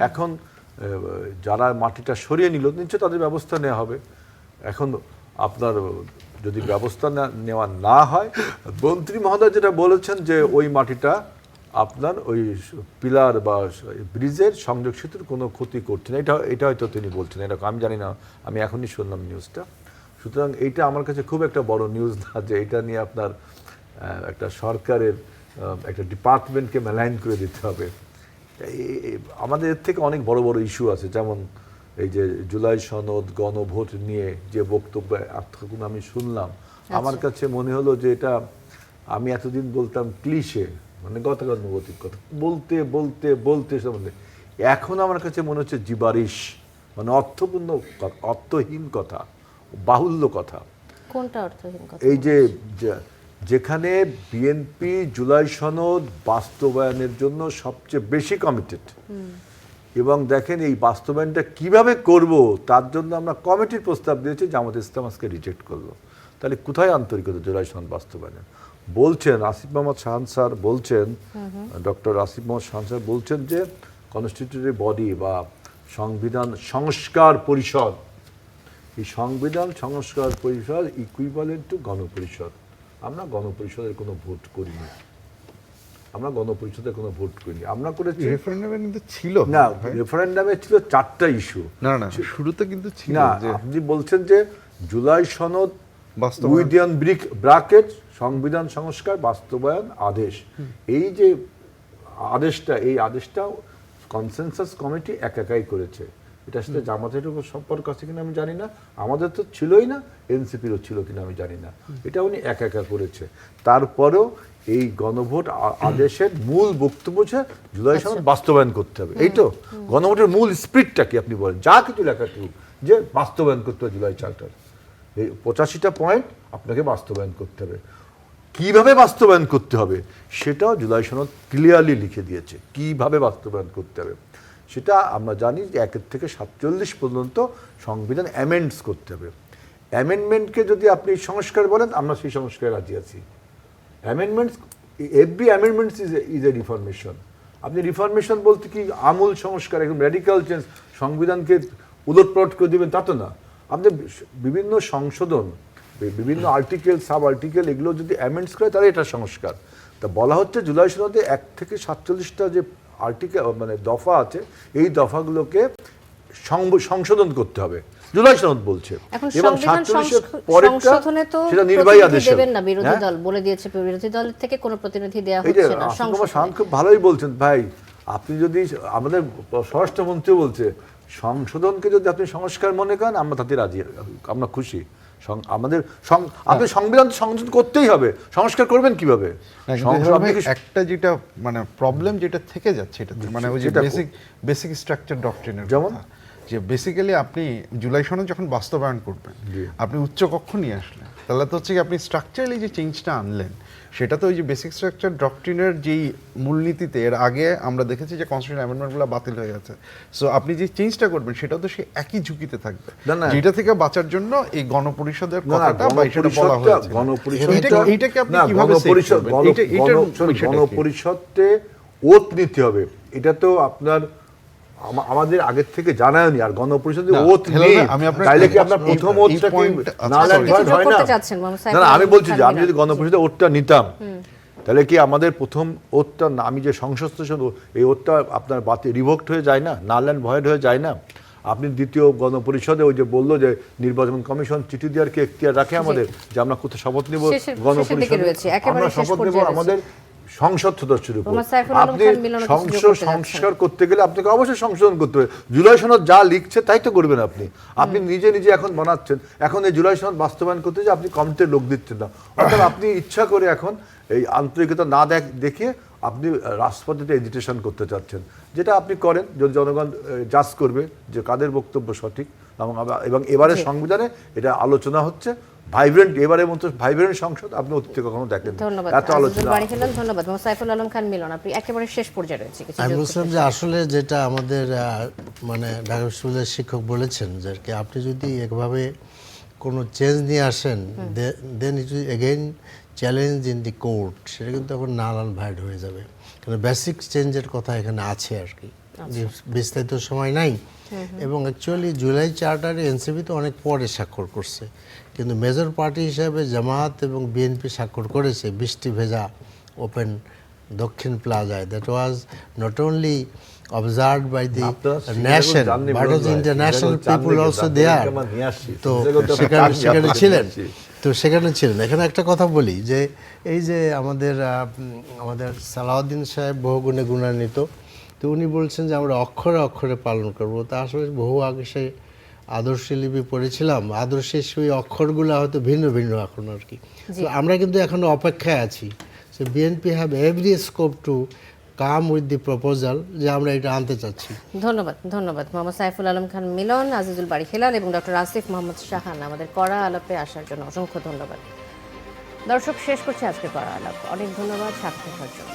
এখন যারা মাটিটা সরিয়ে নিল নিশ্চয়ই তাদের ব্যবস্থা নেওয়া হবে। এখন আপনার যদি ব্যবস্থা নেওয়া না হয়, মন্ত্রী মহোদয় যেটা বলেছেন যে ওই মাটিটা আপনার ওই পিলার বা ব্রিজের সংযোগ সেতুর কোনো ক্ষতি করছে না, এটা হয়তো তিনি বলছেন, এরকম আমি জানি না, আমি এখনই শুনলাম নিউজটা। সুতরাং এইটা আমার কাছে খুব একটা বড় নিউজ না যে এটা নিয়ে আপনার একটা সরকারের একটা ডিপার্টমেন্টকে মেলাইন করে দিতে হবে। আমাদের এর থেকে অনেক বড় বড় ইস্যু আছে, যেমন এই যে জুলাই সনদ, গণভোট নিয়ে যে বক্তব্য এতক্ষণ আমি শুনলাম, আমার কাছে মনে হলো যে এটা আমি এতদিন বলতাম ক্লিশে, মানে গতানুগতিক কথা বলতে বলতে বলতে সম্বন্ধে, এখন আমার কাছে মনে হচ্ছে জিবারিশ, মানে অর্থহীন কথা, বাহুল্য কথা। কোনটা অর্থহীন কথা? এই যে যেখানে বিএনপি জুলাই সনদ বাস্তবায়নের জন্য সবচেয়ে বেশি কমিটেড, এবং দেখেন এই বাস্তবায়নটা কিভাবে করব তার জন্য আমরা কমিটির প্রস্তাব দিয়েছি, জামাত ইসলাম আজকে রিজেক্ট করলো। তাহলে কোথায় আন্তরিকতা জুলাই সনদ বাস্তবায়নের? বলছেন আসিফ মোহাম্মদ শাহান স্যার বলছেন, ডক্টর আসিফ মোহাম্মদ শাহান স্যার বলছেন যে কনস্টিটিউটিভ বডি বা সংবিধান সংস্কার পরিষদ, এই সংবিধান সংস্কার পরিষদ ইকুইভ্যালেন্ট টু গণপরিষদ। আমরা গণপরিষদের কোনো ভোট করিনি, আমরা গণপরিষদের কোনো ভোট করিনি, আমরা করেছি রেফারেন্ডামে কিন্তু ছিল না, রেফারেন্ডামে ছিল 4টা ইস্যু। না না, শুরুতে কিন্তু ছিল না, যে আপনি বলছেন যে জুলাই সনদ বাস্তবায়ন। উইদিয়ান ব্রাকেট সংবিধান সংস্কার বাস্তবায়ন আদেশ, এই যে আদেশটা, এই আদেশটা কনসেনসাস কমিটি একাই করেছে। এটার সাথে জামাতের উপর সম্পর্ক আছে কিনা আমি জানি না, আমাদের তো ছিলই না, এনসিপিরও ছিল কিনা আমি জানি না, এটা উনি একা করেছে। তারপরেও এই গণভোট আদেশের মূল বক্তব্য হচ্ছে জুলাই সনদ বাস্তবায়ন করতে হবে। এই তো গণভোটের মূল স্পিরিটটা কি আপনি বলেন, যা কিছু লেখা থাকুক যে বাস্তবায়ন করতে হবে জুলাই চার্টার, এই 85টা পয়েন্ট আপনাকে বাস্তবায়ন করতে হবে। কিভাবে বাস্তবায়ন করতে হবে সেটাও জুলাই সনদ ক্লিয়ারলি লিখে দিয়েছে, কিভাবে বাস্তবায়ন করতে হবে সেটা আমরা জানি যে 1 থেকে 47 পর্যন্ত সংবিধান অ্যামেন্ডস করতে হবে। অ্যামেন্ডমেন্টকে যদি আপনি সংস্কার বলেন, আমরা সেই সংস্কারে রাজি আছি। Amendments, every amendments is a reformation. আপনি রিফরমেশন বলতে কি আমূল সংস্কার, একদম র্যাডিক্যাল চেঞ্জ, সংবিধানকে উলটপালট করে দেবেন তা তো না। আপনি বিভিন্ন সংশোধন, বিভিন্ন আর্টিকেল, সাব আর্টিকেল, এগুলো যদি অ্যামেন্ডস করে তাহলে এটা সংস্কার। তা বলা হচ্ছে জুলাই সনদে 1 থেকে 47টা যে আর্টিকেল মানে দফা আছে, এই দফাগুলোকে সংশোধন করতে হবে, জুলাই সনদ বলছে। এবং 47 পরেরটা সেটা নির্বাহী আদেশ দেবেন না, বিরোধী দল বলে দিয়েছে, বিরোধী দলের থেকে কোনো প্রতিনিধি দেওয়া হচ্ছে না। শান্ত খুব ভালোই বলছেন ভাই, আপনি যদি আমাদের স্বরাষ্ট্রমন্ত্রী বলছে সংশোধনকে যদি আপনি সংস্কার মনে করেন, আমরা তাতে রাজি, আমরা খুশি। আমাদের আপনি সংবিধান সংশোধন করতেই হবে, সংস্কার করবেন কিভাবে? একটা যেটা মানে প্রবলেম যেটা থেকে যাচ্ছে এটা মানে ওই যে বেসিক স্ট্রাকচার ডক্ট্রিনের, যেমন যে বেসিক্যালি আপনি জুলাই সনদ যখন বাস্তবায়ন করবেন, আপনি উচ্চ কক্ষ নিয়ে আসলেন, তাহলে তো হচ্ছে আপনি স্ট্রাকচারালি যে চেঞ্জটা আনলেন, সেটা তো ওই যে বেসিক স্ট্রাকচার ডক্ট্রিনের যেই মূলনীতিতে এর আগে আমরা দেখেছি যে কনস্টিটিউশন অ্যামেন্ডমেন্টগুলো বাতিল হয়ে গেছে। সো আপনি যে চেঞ্জটা করবেন সেটাও তো সেই একই ঝুঁকিতে থাকবে, যেটা থেকে বাঁচার জন্য এই গণপরিষদের কথাটা বা সেটা বলা হয়েছে। এইটাকে আপনি কিভাবে গণপরিষদে ওত নিতে হবে, এটা তো আপনার আমাদের আগের থেকে জানায়নি। আর গণপরিষদে ওত নেই, তাইলে কি আপনার প্রথম ওতটা কি নাল এন্ড ভয়েড হয় না? না, আমি বলছি যে আমি যদি গণপরিষদে ওতটা নিতাম, তাহলে কি আমাদের প্রথম ওতটা, আমি যে সংসদ এই ওতটা আপনার রিভোক্ট হয়ে যায় না, নাল এন্ড ভয়েড হয়ে যায় না? আপনি দ্বিতীয় গণপরিষদে ওই যে বললো যে নির্বাচন কমিশন চিঠি দেওয়ার কি এখতিয়ার রাখে আমাদের, যে আমরা কোথায় শপথ নিব গণপরিষদে, আমরা শপথ নেব আমাদের সংসদ সদস্যের উপর। আপনি সংস্কার করতে গেলে আপনাকে অবশ্যই সংশোধন করতে হবে। জুলাই সনদ যা লিখছে তাই তো করবেন আপনি। আপনি নিজে এখন বানাচ্ছেন, এখন এই জুলাই সনদ বাস্তবায়ন করতে যে আপনি কমিটির লোক দিচ্ছেন না, অর্থাৎ আপনি ইচ্ছা করে এখন এই আন্তরিকতা না দেখিয়ে আপনি রাষ্ট্রপতিতে এজিটেশন করতে চাচ্ছেন, যেটা আপনি করেন, যদি জনগণ জাজ করবে যে কাদের বক্তব্য সঠিক। এবং এবারে সংবিধানে এটা আলোচনা হচ্ছে ভাইব্রেন্ট, এবারের মতো ভাইব্রেন্ট সংসদ আপনি অতীতে কখনো দেখেন। ধন্যবাদ এত আলোচনা। ধন্যবাদ মোহাম্মদ সাইফুল আলম খান মিলন, আপনি একেবারে শেষ পর্যায়ে রয়েছে কিছু আমি বলছিলাম যে আসলে যেটা আমাদের মানে ঢাকা বিশ্ববিদ্যালয়ের শিক্ষক বলেছেন যে কি আপনি যদি একভাবে কোনো চেঞ্জ নিয়ে আসেন then it will again challenge in the court, সেটা কিন্তু এখন নাল অ্যান্ড ভাইড হয়ে যাবে। কারণ বেসিক চেঞ্জের কথা এখানে আছে আর কি, বিস্তারিত সময় নাই। এবং অ্যাকচুয়ালি জুলাই চার্টারে এনসিপি তো অনেক পরে স্বাক্ষর করছে, কিন্তু মেজর পার্টি হিসাবে জামায়াত এবং বিএনপি স্বাক্ষর করেছে বৃষ্টি ভেজা ওপেন দক্ষিণ প্লাজায়। That was not only observed by the nation but also international people also there. তো সেখানে ছিলেন। এখানে একটা কথা বলি যে এই যে আমাদের সালাউদ্দিন সাহেব বহুগুণে গুণান্বিত, তো উনি বলছেন যে আমরা অক্ষরে অক্ষরে পালন করব। তা আসলে বহু আগে সে আদর্শ লিপি পড়েছিলাম, আদর্শের সেই অক্ষরগুলো হয়তো ভিন্ন ভিন্ন এখন আর কি। তো আমরা কিন্তু এখনো অপেক্ষায় আছি। So BNP have every scope to come with the proposal যে আমরা এটা আনতে চাচ্ছি। ধন্যবাদ মোহাম্মদ সাইফুল আলম খান মিলন, আজিজুল বারী হেলাল এবং ডক্টর আসিফ মোহাম্মদ শাহান, আমাদের কড়া আলাপে আসার জন্য অসংখ্য ধন্যবাদ। দর্শক, শেষ করছি আজকে কড়া আলাপ। অনেক ধন্যবাদ সাথে থাকার জন্য।